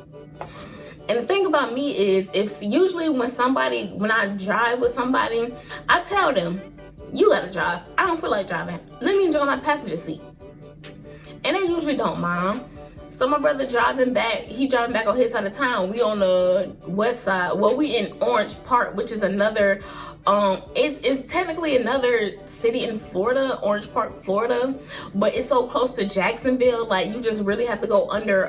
And the thing about me is, it's usually when I drive with somebody, I tell them, you gotta drive. I don't feel like driving. Let me enjoy my passenger seat. And they usually don't mind. So my brother driving back, he driving back on his side of town. We on the west side. Well, we in Orange Park, which is another, it's technically another city in Florida, Orange Park, Florida, but it's so close to Jacksonville. Like, you just really have to go under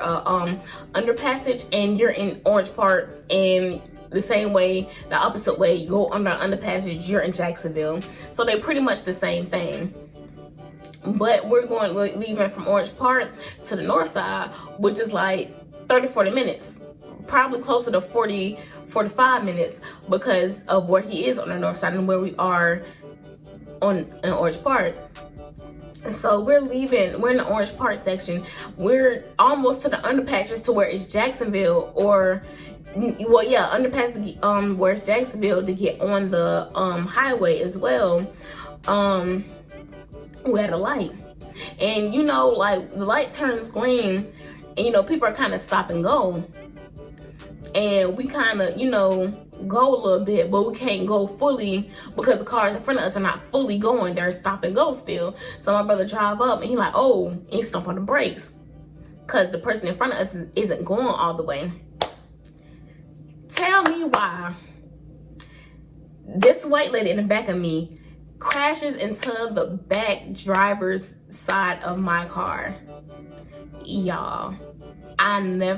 underpassage, and you're in Orange Park. And the same way, the opposite way, you go under underpassage, you're in Jacksonville. So they're pretty much the same thing. But we're leaving from Orange Park to the north side, which is like 30-40 minutes, probably closer to 40-45 minutes, because of where he is on the north side and where we are in Orange Park. And so we're in the Orange Park section. We're almost to the underpasses to where it's Jacksonville, or well, yeah, underpass where it's Jacksonville to get on the highway as well. We had a light, and you know, like, the light turns green, and you know, people are kind of stop and go, and we kind of, you know, go a little bit, but we can't go fully because the cars in front of us are not fully going. They're stop and go still. So my brother drive up, and he like, oh, and he stomp on the brakes because the person in front of us isn't going all the way. Tell me why this white lady in the back of me crashes into the back driver's side of my car. Y'all, I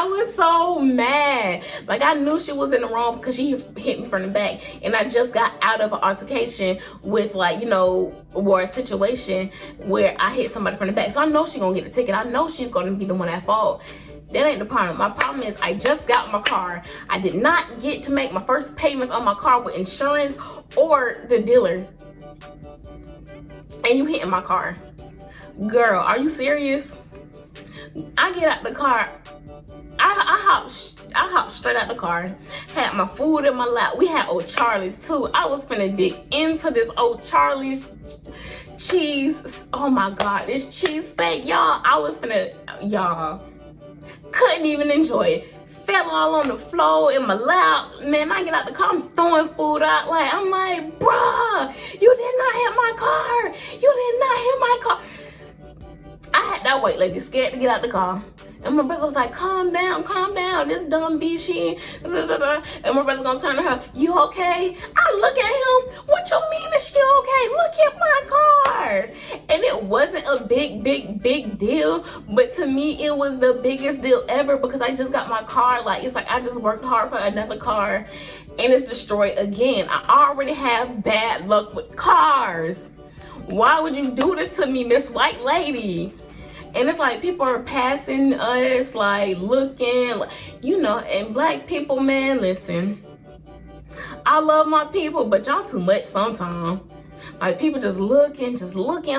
was so mad. Like, I knew she was in the wrong because she hit me from the back, and I just got out of an altercation with, like, you know, or a situation where I hit somebody from the back. So I know she's gonna get the ticket. I know she's gonna be the one at fault. That ain't the problem. My problem is, I just got my car. I did not get to make my first payments on my car with insurance or the dealer, and you hitting my car. Girl, are you serious? I get out the car. I hopped straight out the car. Had my food in my lap. We had Old Charlie's too. I was finna dig into this Old Charlie's cheese. Oh my God, this cheese steak, y'all. Y'all couldn't even enjoy it. Fell all on the floor in my lap. Man, I get out the car, I'm throwing food out. Like, I'm like, bruh, you did not hit my car. You did not hit my car. I had that white lady scared to get out the car. And my brother was like, calm down, this dumb bitch here. And my brother gonna turn to her, you okay? I look at him, what you mean is she okay? Look at my car. And it wasn't a big deal, but to me, it was the biggest deal ever because I just got my car. Like, it's like I just worked hard for another car and it's destroyed again. I already have bad luck with cars. Why would you do this to me, Miss White Lady? And it's like people are passing us, like looking, you know, and black people, man, listen. I love my people, but y'all too much sometimes. Like people just looking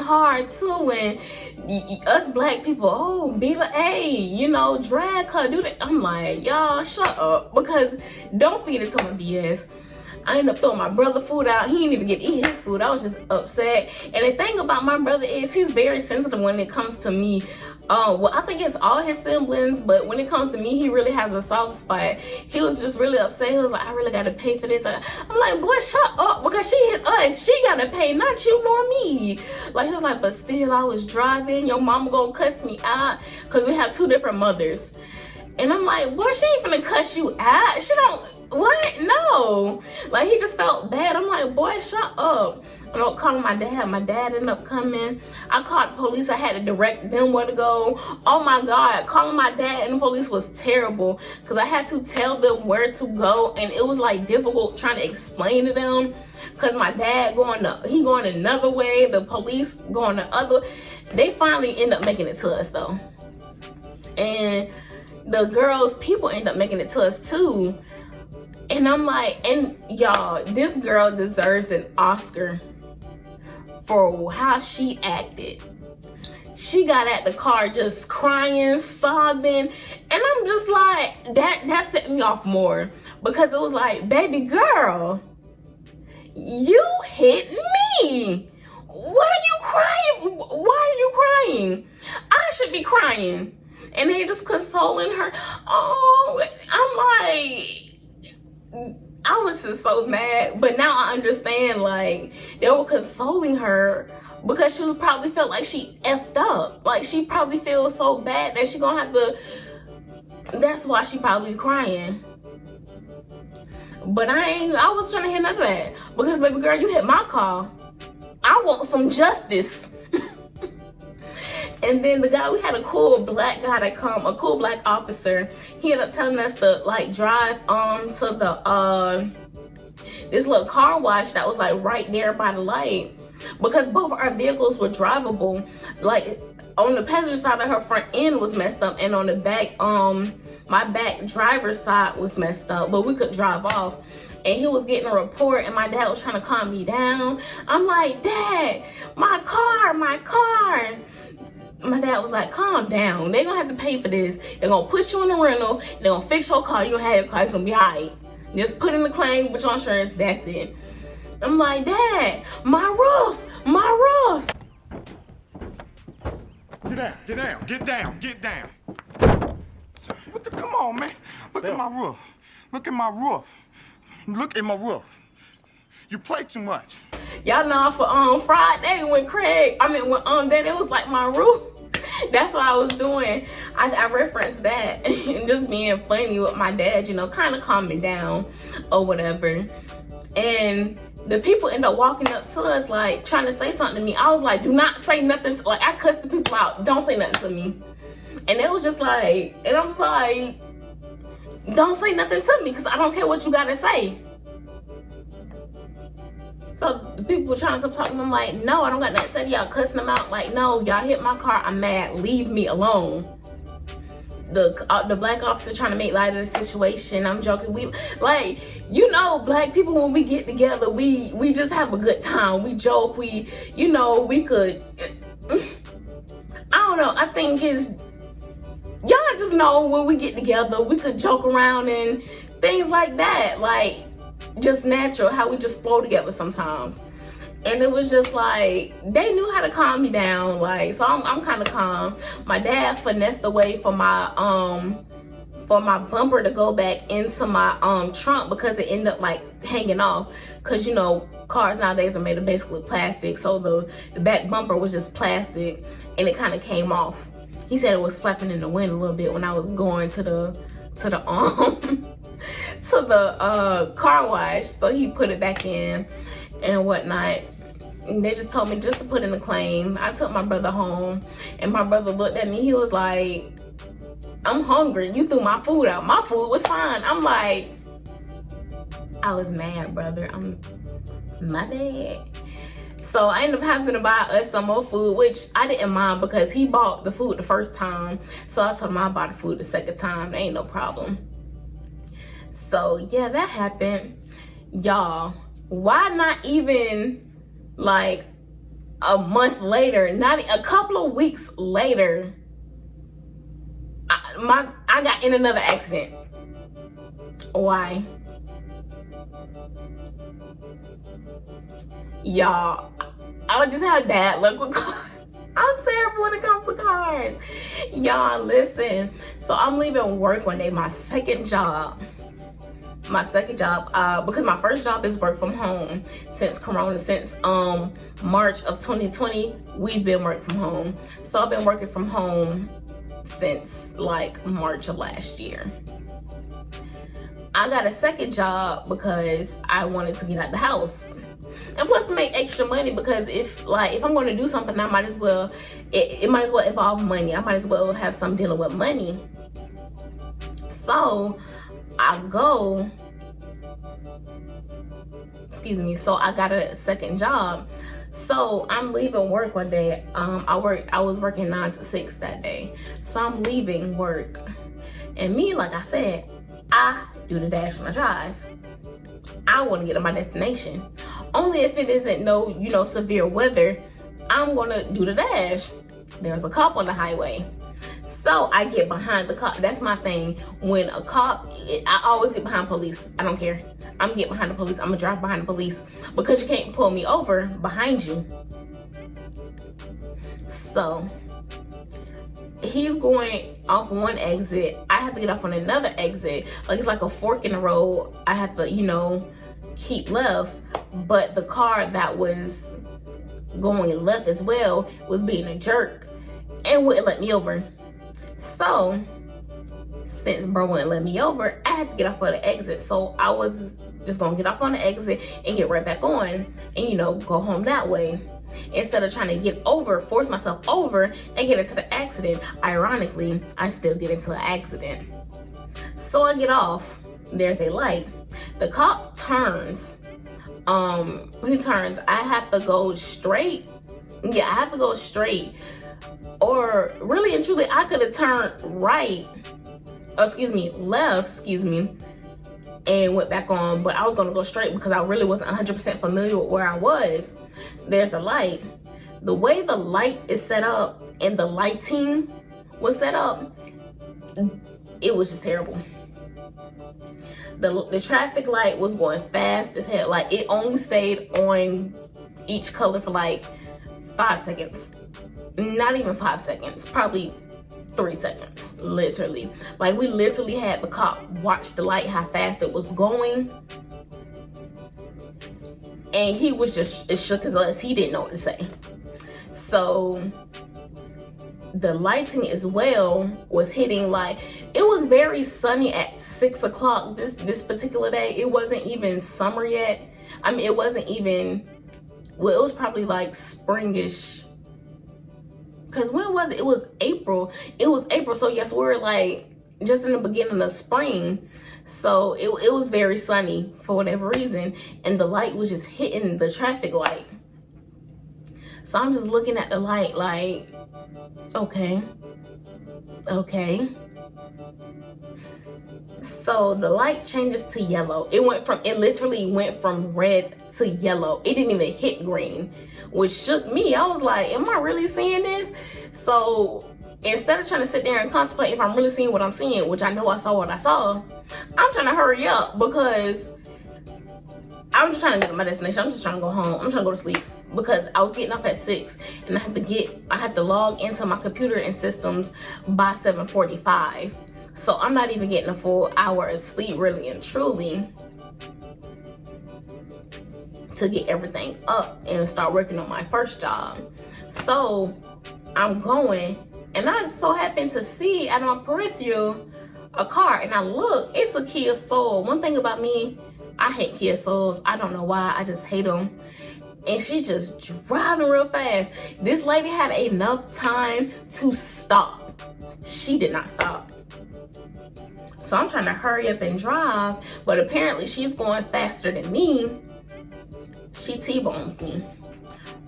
hard too, and us black people, oh, be like, hey, you know, drag her, do that. I'm like, y'all, shut up, because don't feed it to my BS. I ended up throwing my brother food out. He didn't even get to eat his food. I was just upset. And the thing about my brother is he's very sensitive when it comes to me. Well, I think it's all his siblings, but when it comes to me, he really has a soft spot. He was just really upset. He was like, I really got to pay for this. I'm like, boy, shut up, because she hit us. She got to pay, not you nor me. Like, he was like, but still, I was driving. Your mama gonna cuss me out because we have two different mothers. And I'm like, boy, she ain't finna cuss you out. She don't, what? No. Like, he just felt bad. I'm like, boy, shut up. I'm not calling my dad. My dad ended up coming. I called the police. I had to direct them where to go. Oh my God, calling my dad and the police was terrible because I had to tell them where to go, and it was like difficult trying to explain to them because my dad going another way, the police going the other. They finally end up making it to us though, and the girls' people end up making it to us too. And I'm like, and y'all, this girl deserves an Oscar for how she acted. She got at the car just crying, sobbing, and I'm just like, that set me off more because it was like, baby girl, you hit me. What are you crying? Why are you crying? I should be crying. And they just consoling her. Oh, I'm like, I was just so mad. But now I understand, like, they were consoling her because she probably felt like she effed up. Like, she probably feels so bad that she gonna have to, that's why she probably crying. But I was trying to hear none of that. Because, baby girl, you hit my car. I want some justice. And then the guy, we had a cool black guy that come, a cool black officer. He ended up telling us to like drive to the this little car wash that was like right there by the light, because both our vehicles were drivable. Like on the passenger side of her front end was messed up, and on the back, my back driver's side was messed up, but we could drive off. And he was getting a report, and my dad was trying to calm me down. I'm like, Dad, my car. My dad was like, calm down. They're gonna have to pay for this. They're gonna put you in the rental. They're gonna fix your car. You're gonna have your car. It's gonna be all right. Just put in the claim with your insurance. That's it. I'm like, Dad, my roof. Get down. Come on, man. Look at my roof. Look at my roof. You play too much. Y'all know for Friday when Daddy was like my roof. That's what I was doing. I referenced that and just being funny with my dad, you know, kind of calming down or whatever. And the people end up walking up to us like trying to say something to me. I was like, do not say nothing. Like, I cussed the people out. Don't say nothing to me. And they was just like, and I was like, don't say nothing to me because I don't care what you gotta say. So the people were trying to come talk to me. I'm like, no, I don't got nothing to say to y'all, cussing them out. Like, no, y'all hit my car. I'm mad. Leave me alone. The black officer trying to make light of the situation. I'm joking. We, like, you know, black people, when we get together, we just have a good time. We joke. We, you know, we could, I don't know. I think it's, y'all just know when we get together, we could joke around and things like that. Like, just natural, how we just flow together sometimes. And it was just like, they knew how to calm me down. Like, so I'm kind of calm. My dad finessed a way for my bumper to go back into my trunk because it ended up like hanging off. Cause you know, cars nowadays are made of basically plastic. So the back bumper was just plastic and it kind of came off. He said it was flapping in the wind a little bit when I was going to the to the car wash. So he put it back in and whatnot. And they just told me just to put in the claim. I took my brother home, and my brother looked at me. He was like, I'm hungry. You threw my food out. My food was fine. I'm like, I was mad, brother. My bad. So I ended up having to buy us some more food, which I didn't mind because he bought the food the first time. So I told him I'll buy the food the second time. Ain't no problem. So yeah, that happened. Y'all, why not even like a month later, not a couple of weeks later, I got in another accident. Why? Y'all, I just had bad luck with cars. I'm terrible when it comes to cars. Y'all, listen. So I'm leaving work one day, my second job, because my first job is work from home since Corona, since March of 2020, we've been working from home. So I've been working from home since like March of last year. I got a second job because I wanted to get out the house. And plus to make extra money, because if I'm going to do something, I might as well, it might as well involve money. I might as well have some dealing with money. So I got a second job. So I'm leaving work one day. I was working 9 to 6 that day. So I'm leaving work. And me, like I said, I do the dash when I drive. I want to get to my destination. Only if it isn't no, severe weather, I'm gonna do the dash. There's a cop on the highway. So I get behind the cop. That's my thing. When a cop, I always get behind police. I don't care. I'm getting behind the police. I'm gonna drive behind the police because you can't pull me over behind you. So he's going off one exit. I have to get off on another exit. Like it's like a fork in the road. I have to, keep left. But the car that was going left as well was being a jerk and wouldn't let me over. So since bro wouldn't let me over, I had to get off of the exit. So I was just gonna get off on the exit and get right back on and go home that way, instead of trying to force myself over and get into the accident. Ironically, I still get into an accident. So I get off, there's a light, the cop turns, I have to go straight. Yeah, I have to go straight. Or really and truly, I could have turned left, and went back on, but I was gonna go straight because I really wasn't 100% familiar with where I was. There's a light. The way the light is set up and the lighting was set up, it was just terrible. The traffic light was going fast as hell. Like it only stayed on each color for like 5 seconds. Not even 5 seconds, probably 3 seconds, literally. Like we literally had the cop watch the light, how fast it was going. And he was just as shook as us. He didn't know what to say. So the lighting as well was hitting, like it was very sunny at 6 o'clock this particular day. It wasn't even summer yet. I mean, it wasn't even, well, it was probably like springish. Cause when was it? It was April. So yes, we're like just in the beginning of spring. So it was very sunny for whatever reason. And the light was just hitting the traffic light. So I'm just looking at the light like, okay. So the light changes to yellow. It literally went from red to yellow. It didn't even hit green, which shook me. I was like, am I really seeing this? So instead of trying to sit there and contemplate if I'm really seeing what I'm seeing, which I know I saw what I saw, I'm trying to hurry up because I'm just trying to get to my destination. I'm just trying to go home. I'm trying to go to sleep because I was getting up at 6 and I had to log into my computer and systems by 7:45. So I'm not even getting a full hour of sleep, really and truly, to get everything up and start working on my first job. So I'm going and I so happened to see out of my peripheral a car, and I look, it's a Kia Soul. One thing about me, I hate Kia Souls. I don't know why, I just hate them. And she just driving real fast. This lady had enough time to stop. She did not stop. So I'm trying to hurry up and drive, but apparently she's going faster than me. She T-bones me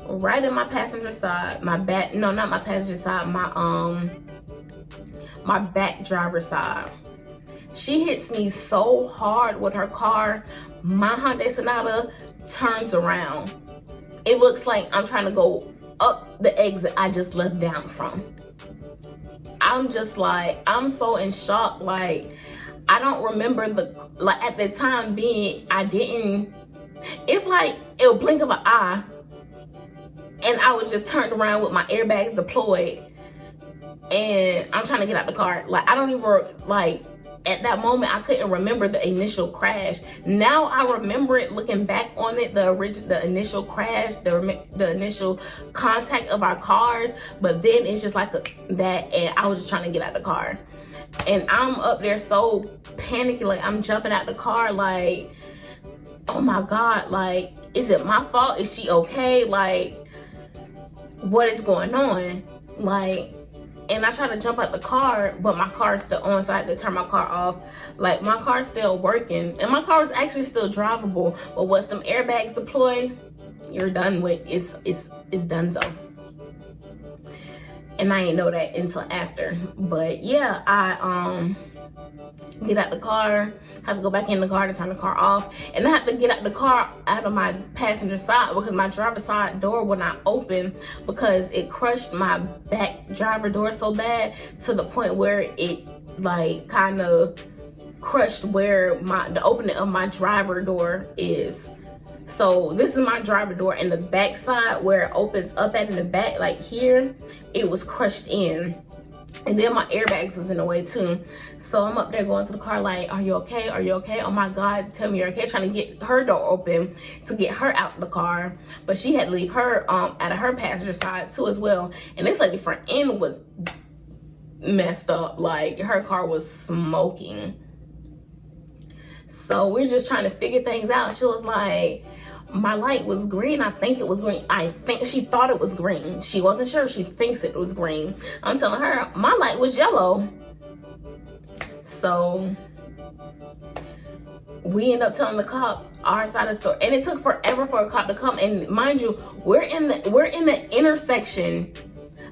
right in my passenger side, my back, no, not my passenger side, my back driver's side. She hits me so hard with her car, my Hyundai Sonata turns around. It looks like I'm trying to go up the exit I just left down from. I'm just like, I'm so in shock. Like, I don't remember like at the time being, I didn't, it's like it'll blink of an eye and I was just turned around with my airbags deployed and I'm trying to get out the car. Like, I don't even, like, at that moment I couldn't remember the initial crash. Now I remember it looking back on it, the initial crash, the initial contact of our cars, but then it's just like that, and I was just trying to get out the car. And I'm up there so panicky, like I'm jumping out the car like, oh my God, like, is it my fault? Is she okay? Like, what is going on? Like, and I tried to jump out the car, but my car's still on, so I had to turn my car off. Like, my car's still working, and my car was actually still drivable, but once them airbags deploy, you're done with, it's done so. And I didn't know that until after. But yeah, I get out the car, have to go back in the car to turn the car off, and I have to get out the car out of my passenger side because my driver's side door will not open because it crushed my back driver door so bad to the point where it like kind of crushed where the opening of my driver door is. So this is my driver door, and the back side where it opens up at in the back, like here, it was crushed in. And then my airbags was in the way too. So I'm up there going to the car like, are you okay? Are you okay? Oh my God, tell me you're okay. Trying to get her door open to get her out the car. But she had to leave her out of her passenger side too as well. And this lady front end was messed up. Like, her car was smoking. So we're just trying to figure things out. She was like, my light was green. I think it was green. I think she thought it was green. She wasn't sure. She thinks it was green. I'm telling her my light was yellow. So we end up telling the cop our side of the story, and it took forever for a cop to come. And mind you, we're in the intersection,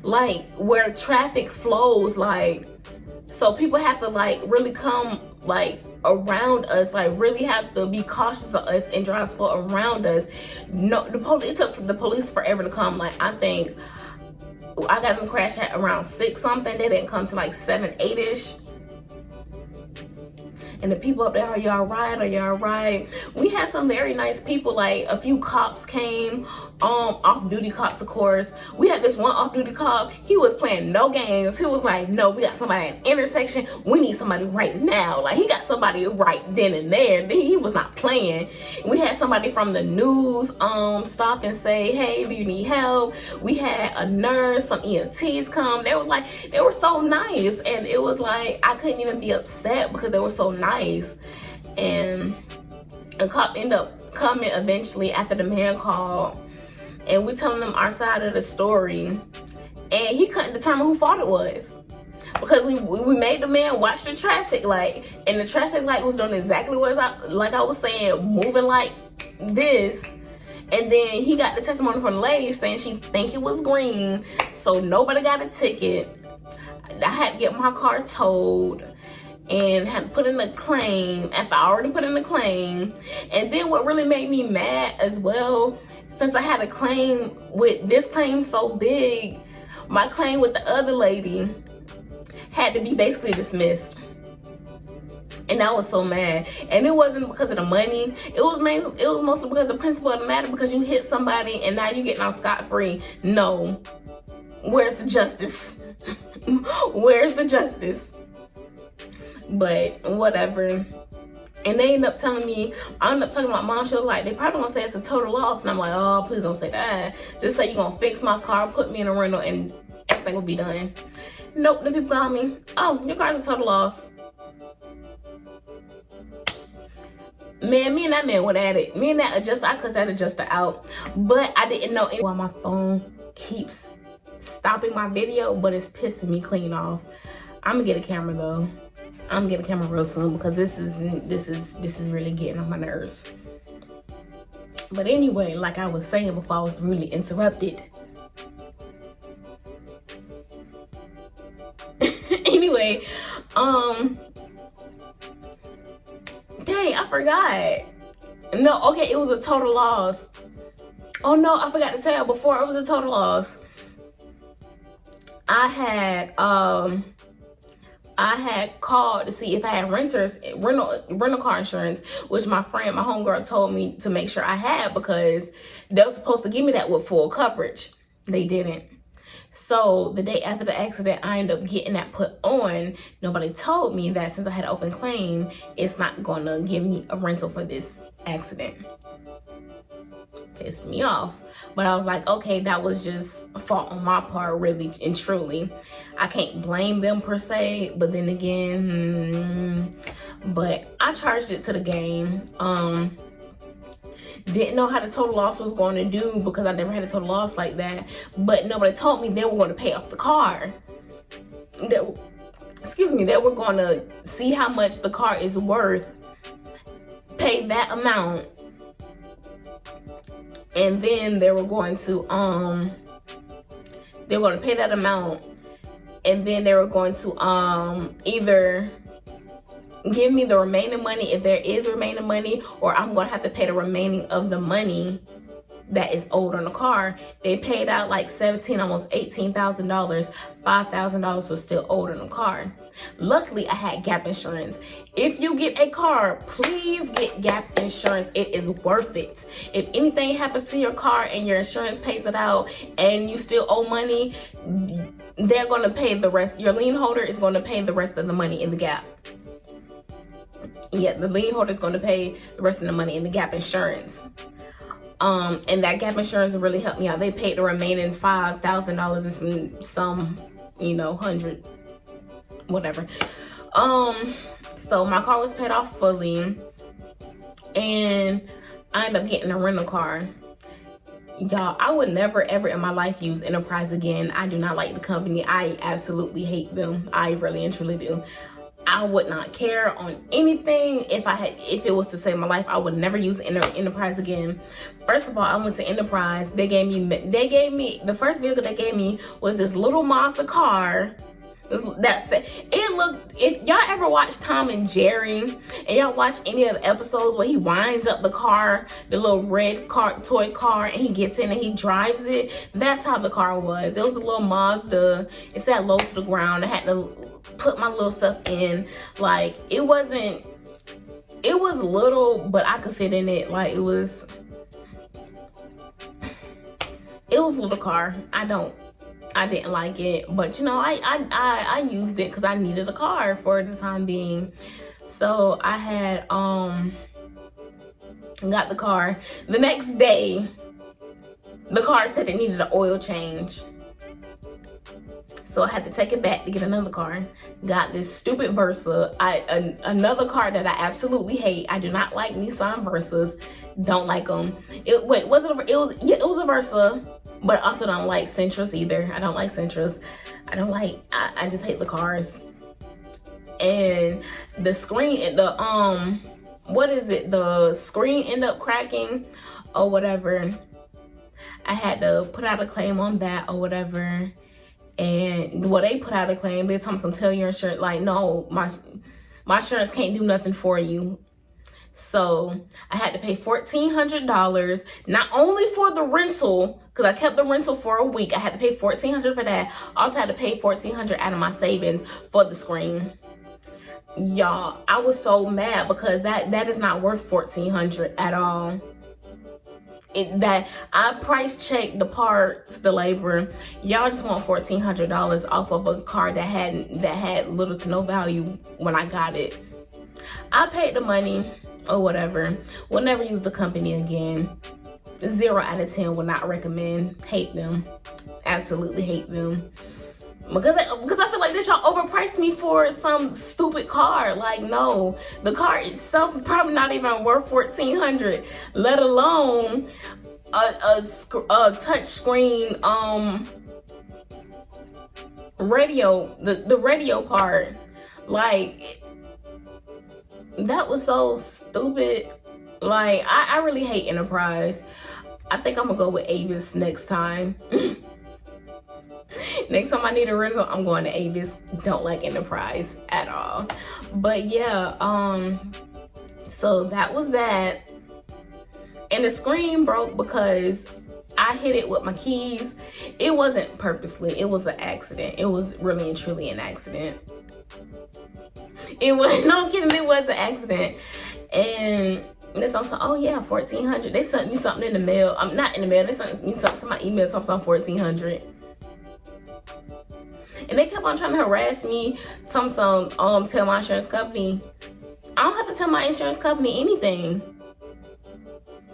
like where traffic flows, like, so people have to like really come like around us, like really have to be cautious of us and drive slow around us. No, it took the police forever to come. Like, I think I got in the crash at around 6 something. They didn't come to like 7, 8-ish. And the people up there, are y'all right? Are y'all right? We had some very nice people, like a few cops came, off-duty cops, of course. We had this one off-duty cop, he was playing no games. He was like, no, we got somebody at an intersection. We need somebody right now. Like, he got somebody right then and there. He was not playing. We had somebody from the news stop and say, hey, do you need help? We had a nurse, some EMTs come. They were so nice. And it was like, I couldn't even be upset because they were so nice. And a cop ended up coming eventually after the man called, and we telling them our side of the story, and he couldn't determine who fault it was because we made the man watch the traffic light, and the traffic light was doing exactly what I was saying, moving like this. And then he got the testimony from the lady saying she think it was green, so nobody got a ticket. I had to get my car towed and had to put in a claim after I already put in the claim. And then what really made me mad as well, since I had a claim with this claim so big, my claim with the other lady had to be basically dismissed. And I was so mad. And it wasn't because of the money. It was mostly because of the principle of the matter, because you hit somebody and now you're getting out scot-free. No. Where's the justice? Where's the justice? But whatever. And they end up telling me, I end up talking to my mom. She was like, they probably gonna say it's a total loss. And I'm like, oh, please don't say that. Just say you're gonna fix my car, put me in a rental, and everything will be done. Nope, the people call me, oh, your car's a total loss. Man, me and that man went at it. Me and that adjuster, I cussed that adjuster out. But I didn't know why my phone keeps stopping my video, but it's pissing me clean off. I'm gonna get a camera though. I'm gonna get a camera real soon because this is really getting on my nerves. But anyway, like I was saying before I was really interrupted. Anyway, dang, I forgot. No, okay, it was a total loss. Oh no, I forgot to tell before it was a total loss. I had called to see if I had rental car insurance, which my homegirl told me to make sure I had because they were supposed to give me that with full coverage. They didn't. So the day after the accident, I ended up getting that put on. Nobody told me that since I had an open claim, it's not going to give me a rental for this accident. Pissed me off. But I was like, okay, that was just a fault on my part, really and truly. I can't blame them per se, but then again, but I charged it to the game. Didn't know how the total loss was going to do because I never had a total loss like that. But nobody told me they were going to pay off the car. They were going to see how much the car is worth, pay that amount, and then they were going to pay that amount, and then they were going to either give me the remaining money if there is remaining money, or I'm going to have to pay the remaining of the money that is owed on the car. They paid out like $17,000, almost $18,000. $5,000 was still owed on the car. Luckily, I had gap insurance. If you get a car, please get gap insurance. It is worth it. If anything happens to your car and your insurance pays it out and you still owe money, they're going to pay the rest. Your lien holder is going to pay the rest of the money in the gap. Yeah, the lien holder is going to pay the rest of the money in the gap insurance. And that gap insurance really helped me out. They paid the remaining $5,000 and some, $100, whatever. So my car was paid off fully, and I ended up getting a rental car. Y'all, I would never ever in my life use Enterprise again. I do not like the company. I absolutely hate them. I really and truly do. I would not care on anything. If it was to save my life, I would never use Enterprise again. First of all, I went to Enterprise. They gave me the first vehicle they gave me was this little Mazda car. If y'all ever watch Tom and Jerry and y'all watch any of the episodes where he winds up the car, the little red toy car, and he gets in and he drives it, that's how the car was. It was a little Mazda. It sat low to the ground. I had to put my little stuff in. Like, it was little, but I could fit in it. Like, it was a little car. I didn't like it, but I used it because I needed a car for the time being. So I had got the car. The next day, the car said it needed an oil change. So I had to take it back to get another car. Got this stupid Versa. Another car that I absolutely hate. I do not like Nissan Versas. Don't like them. It was a Versa. But I also don't like Sentras either. I don't like Sentras. I just hate the cars. And the screen, the screen ended up cracking or whatever. I had to put out a claim on that or whatever. And they put out a claim. They told me, tell your insurance, like, no, my insurance can't do nothing for you. So I had to pay $1,400, not only for the rental, because I kept the rental for a week. I had to pay $1,400 for that. I also had to pay $1,400 out of my savings for the screen. Y'all, I was so mad because that is not worth $1,400 at all. I price checked the parts, the labor. Y'all just want $1,400 off of a car that had little to no value when I got it. I paid the money or whatever. Will never use the company again. 0 out of 10 would not recommend. Hate them. Absolutely hate them. Because I feel like this y'all overpriced me for some stupid car. Like, no, the car itself is probably not even worth $1,400, let alone a touch screen radio, the radio part. Like, that was so stupid. Like, I really hate Enterprise. I think I'm gonna go with Avis next time. Next time I need a rental, I'm going to Avis. Don't like Enterprise at all. But yeah, so that was that. And the screen broke because I hit it with my keys. It wasn't purposely, it was an accident. It was really and truly an accident. It was, no I'm kidding, it was an accident. And this also, oh yeah, $1,400. They sent me something in the mail. I'm not in the mail, they sent me something to my email talking about $1,400. And they kept on trying to harass me, tell my insurance company. I don't have to tell my insurance company anything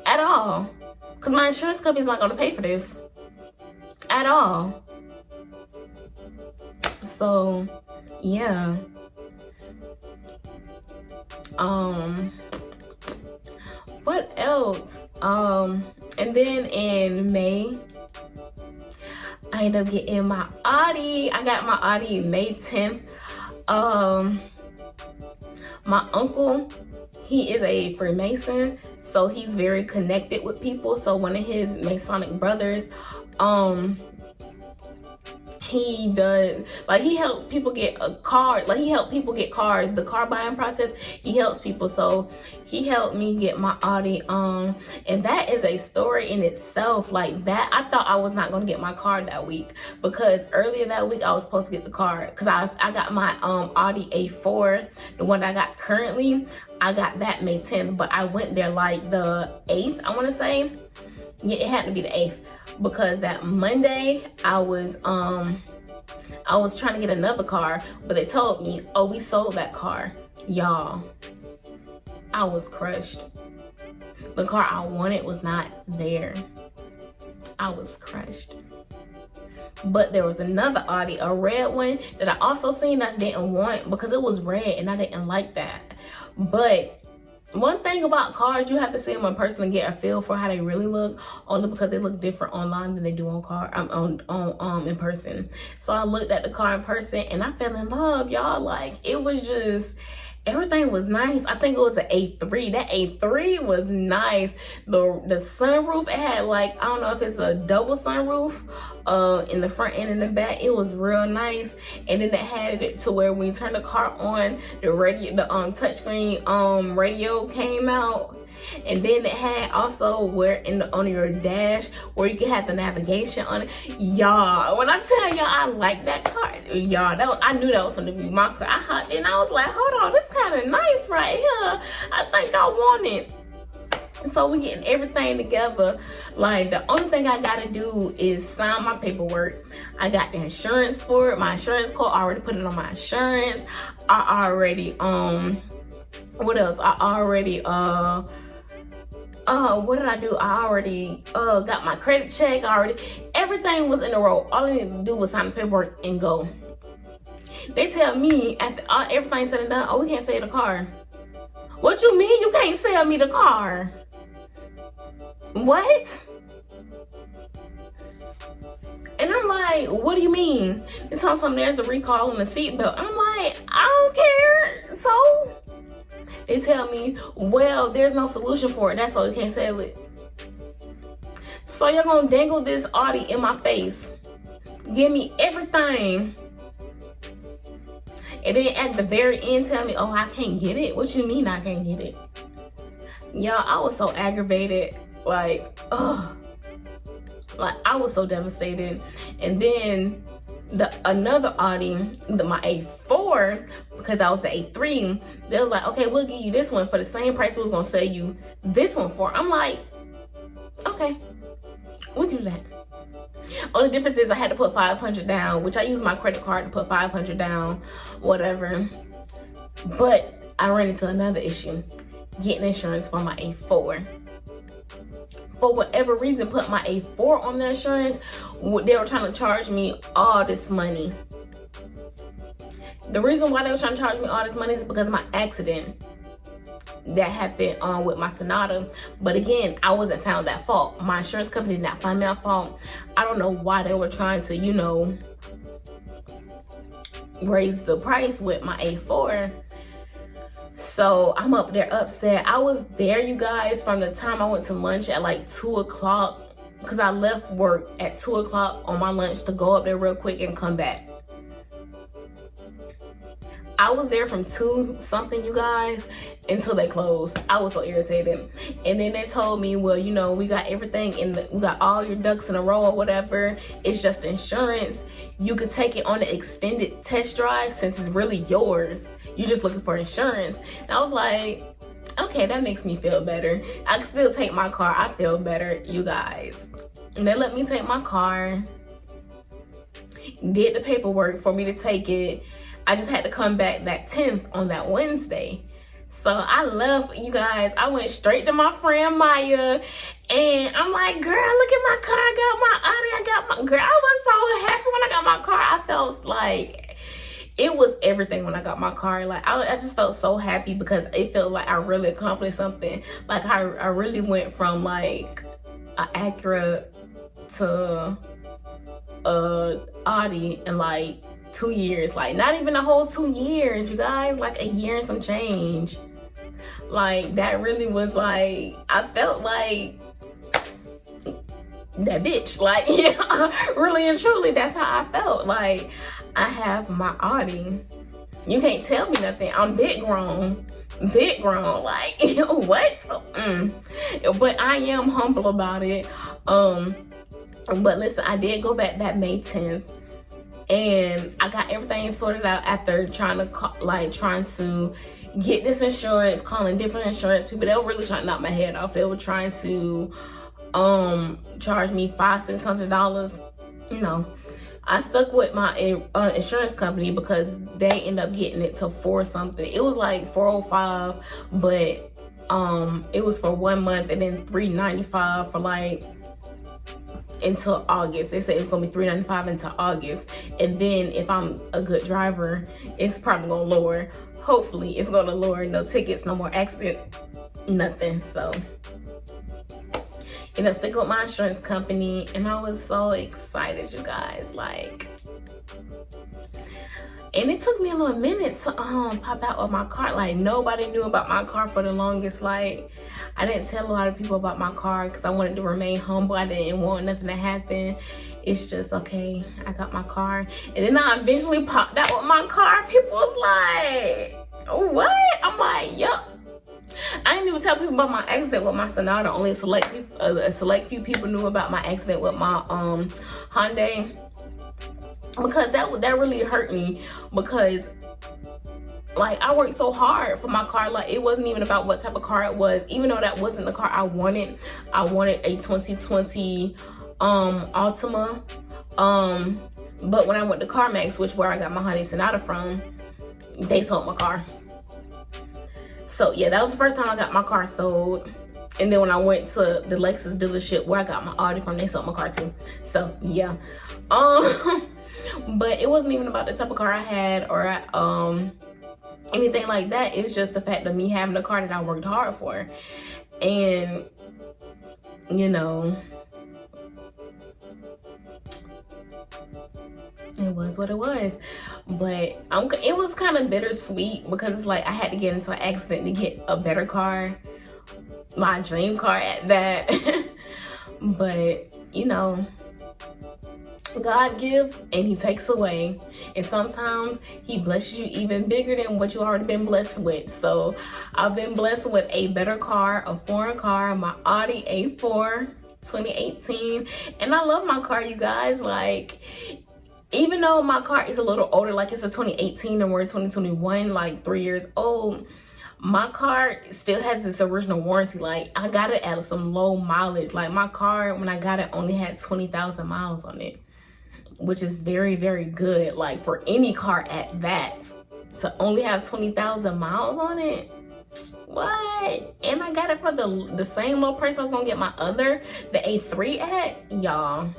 at all, because my insurance company is not going to pay for this at all. So yeah, what else? And then in May, I ended up getting my Audi. I got my Audi May 10th. My uncle, he is a Freemason, so he's very connected with people. So one of his Masonic brothers, he does, like, he helps people get a car, like he helped people get cars, the car buying process, he helps people. So he helped me get my Audi, and that is a story in itself. Like, that, I thought I was not going to get my car that week, because earlier that week I was supposed to get the car, because I got my Audi A4, the one I got currently. I got that May 10th, but I went there like the 8th, I want to say. Yeah, it had to be the 8th, because that Monday I was trying to get another car, but they told me, oh, we sold that car. Y'all, I was crushed. The car I wanted was not there. I was crushed. But there was another Audi, a red one, that I also seen that I didn't want because it was red and I didn't like that. But one thing about cars, you have to see them in person and get a feel for how they really look, only because they look different online than they do on in person. So I looked at the car in person and I fell in love, y'all. Like, it was just, everything was nice. I think it was an A3. That A3 was nice. The sunroof, it had, like, I don't know if it's a double sunroof in the front and in the back. It was real nice. And then it had it to where when you turn the car on, the radio, the touchscreen radio came out. And then it had also where on your dash where you can have the navigation on it. Y'all, when I tell y'all I like that car, y'all, I knew that was going to be my car. And I was like, hold on, this kind of nice right here. I think I want it. So we getting everything together. Like, the only thing I gotta do is sign my paperwork. I got the insurance for it. My insurance quote, I already put it on my insurance. I already what else? I already what did I do? I already got my credit check. Everything was in a row. All I needed to do was sign the paperwork and go. They tell me after everything's said and done, oh, we can't sell the car. What you mean you can't sell me the car? What? And I'm like, what do you mean? They tell something, there's a recall on the seatbelt. I'm like, I don't care. So they tell me, well, there's no solution for it. That's why you can't sell it. So you're gonna dangle this Audi in my face, give me everything, and then at the very end tell me, oh, I can't get it? What you mean I can't get it? Y'all, I was so aggravated. Like, ugh. Like, I was so devastated. And then another Audi, my A4, because that was the A3, they was like, okay, we'll give you this one for the same price we was gonna sell you this one for. I'm like, okay, we can do that. Only difference is I had to put $500 down, which I used my credit card to put $500 down, whatever. But I ran into another issue, getting insurance for my A4. For whatever reason, put my A4 on the insurance. They were trying to charge me all this money. the reason why they were trying to charge me all this money is because of my accident that happened with my Sonata. But again, I wasn't found at fault. My insurance company did not find me at fault. I don't know why they were trying to, you know, raise the price with my A4. So I'm up there upset. I was there, you guys, from the time I went to lunch at like 2 o'clock, because I left work at 2 o'clock on my lunch to go up there real quick and come back. I was there from 2 something, you guys, until they closed. I was so irritated. And then they told me, well, you know, we got everything we got all your ducks in a row or whatever. It's just insurance. You could take it on an extended test drive since it's really yours. You're just looking for insurance. And I was like, okay, that makes me feel better. I can still take my car. I feel better, you guys. And they let me take my car. Did the paperwork for me to take it. I just had to come back that 10th on that Wednesday. So I left, you guys. I went straight to my friend Maya, and I'm like, girl, look at my car. I got my Audi. I got my girl. I was so happy when I got my car. I felt like it was everything when I got my car. Like I just felt so happy because it felt like I really accomplished something. Like I really went from like an Acura to Audi in like 2 years. Like not even a whole 2 years, you guys, like a year and some change. Like that really was like, I felt like that bitch. Like, yeah, really and truly, that's how I felt. Like I have my Audi. You can't tell me nothing. I'm big grown, like what? But I am humble about it. But listen, I did go back that May 10th. And I got everything sorted out after trying to get this insurance, calling different insurance people. They were really trying to knock my head off. They were trying to charge me $500-600. No, I stuck with my insurance company because they end up getting it to 4 something. It was like $405, but it was for 1 month, and then $395 for like until August. They said it's gonna be $395 until August, and then if I'm a good driver, it's probably gonna lower. Hopefully it's gonna lower. No tickets, no more accidents, nothing. So you know, stick with my insurance company, and I was so excited, you guys. Like, and it took me a little minute to pop out of my car. Like nobody knew about my car for the longest. Like I didn't tell a lot of people about my car because I wanted to remain humble. I didn't want nothing to happen. It's just, okay, I got my car. And then I eventually popped out with my car. People was like, what? I'm like, yup. I didn't even tell people about my accident with my Sonata. Only a select few people knew about my accident with my Hyundai. Because that really hurt me, because like I worked so hard for my car. Like it wasn't even about what type of car it was, even though that wasn't the car I wanted. I wanted a 2020 Altima. But when I went to CarMax, which where I got my Hyundai Sonata from, they sold my car. So yeah, that was the first time I got my car sold. And then when I went to the Lexus dealership where I got my Audi from, they sold my car too. So yeah. But it wasn't even about the type of car I had or anything like that. It's just the fact of me having a car that I worked hard for. And you know, it was what it was. But it was kind of bittersweet because it's like I had to get into an accident to get a better car, my dream car at that. But you know, God gives and he takes away, and sometimes he blesses you even bigger than what you already been blessed with. So I've been blessed with a better car, a foreign car, my Audi A4 2018, and I love my car, you guys. Like, even though my car is a little older, like it's a 2018 and we're 2021, like 3 years old, my car still has its original warranty. Like I got it at some low mileage. Like my car, when I got it, only had 20,000 miles on it, which is very, very good. Like for any car at that, to only have 20,000 miles on it, what? And I got it for the same low price I was gonna get my other, the A3 at, y'all.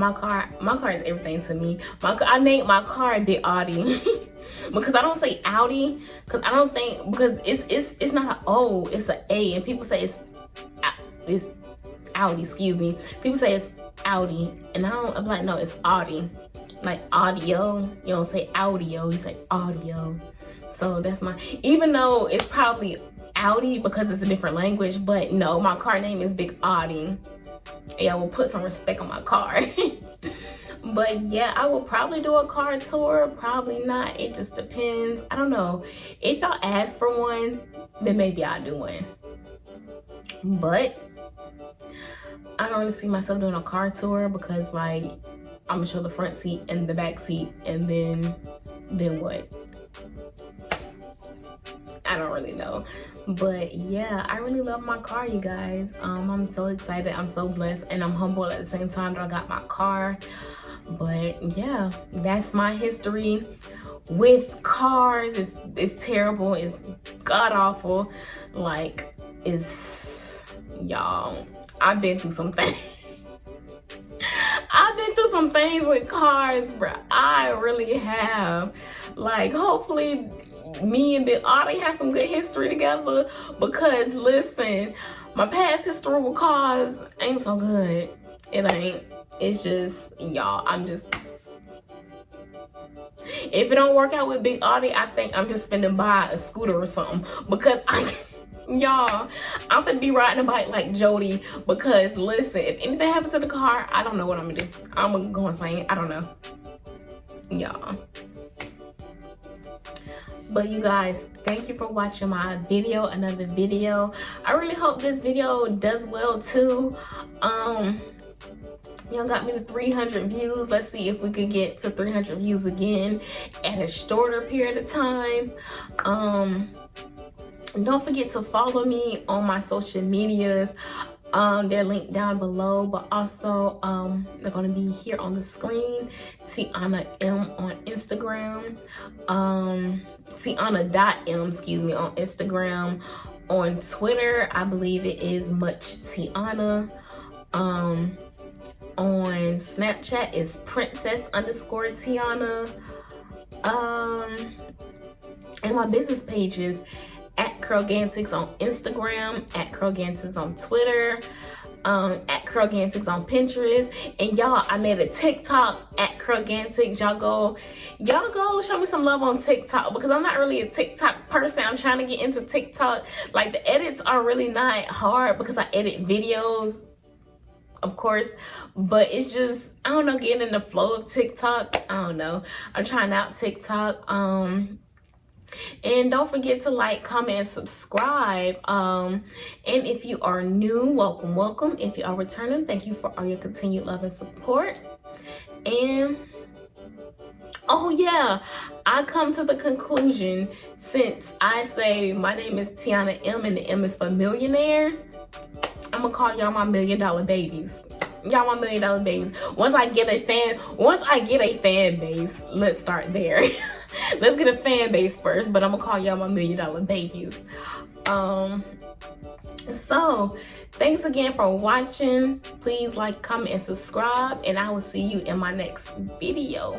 My car is everything to me. I named my car Big Audi. Because I don't say Audi, because I don't think, because it's not an O, it's an A, and people say it's Audi, excuse me. People say it's Audi, and I'm like, no, it's Audi. Like audio, you don't say audio, you say audio. So that's even though it's probably Audi because it's a different language, but no, my car name is Big Audi. Yeah, we'll put some respect on my car. But yeah, I will probably do a car tour, probably not. It just depends. I don't know. If y'all ask for one, then maybe I'll do one. But I don't really see myself doing a car tour because, like, I'm gonna show the front seat and the back seat, and then what? I don't really know. But yeah, I really love my car, you guys. I'm so excited. I'm so blessed, and I'm humbled at the same time that I got my car. But yeah, that's my history with cars. It's terrible. It's god awful. Like, y'all, I've been through some things. I've been through some things with cars, bro. I really have. Like, hopefully me and Big Audi have some good history together, because listen, my past history with cars ain't so good. It ain't. It's just, y'all, if it don't work out with Big Audi, I think I'm just finna buy a scooter or something, because y'all, I'm finna be riding a bike like Jody, because listen, if anything happens to the car, I don't know what I'm gonna do. I'm gonna go insane. I don't know, y'all. But you guys, thank you for watching my video, another video. I really hope this video does well too. Y'all got me to 300 views. Let's see if we could get to 300 views again at a shorter period of time. Don't forget to follow me on my social medias. They're linked down below, but also they're gonna be here on the screen. Tiana M on Instagram, Tiana.M, excuse me, on Instagram. On Twitter, I believe it is Much Tiana. On Snapchat is Princess_Tiana. And my business pages at Curlgantics on Instagram, at Curlgantics on Twitter, at Curlgantics on Pinterest. And y'all, I made a TikTok at Curlgantics. Y'all go show me some love on TikTok, because I'm not really a TikTok person. I'm trying to get into TikTok. Like, the edits are really not hard because I edit videos, of course, but it's just, I don't know, getting in the flow of TikTok. I don't know. I'm trying out TikTok. And don't forget to like, comment, and subscribe. And if you are new, welcome. If you are returning, thank you for all your continued love and support. And oh yeah, I come to the conclusion, since I say my name is Tiana M and the M is for millionaire, I'm gonna call y'all my $1 million babies. Y'all my $1 million babies. Once I get a fan base, let's start there. Let's get a fan base first, but I'm gonna call y'all my $1 million babies. So thanks again for watching. Please like, comment, and subscribe, and I will see you in my next video.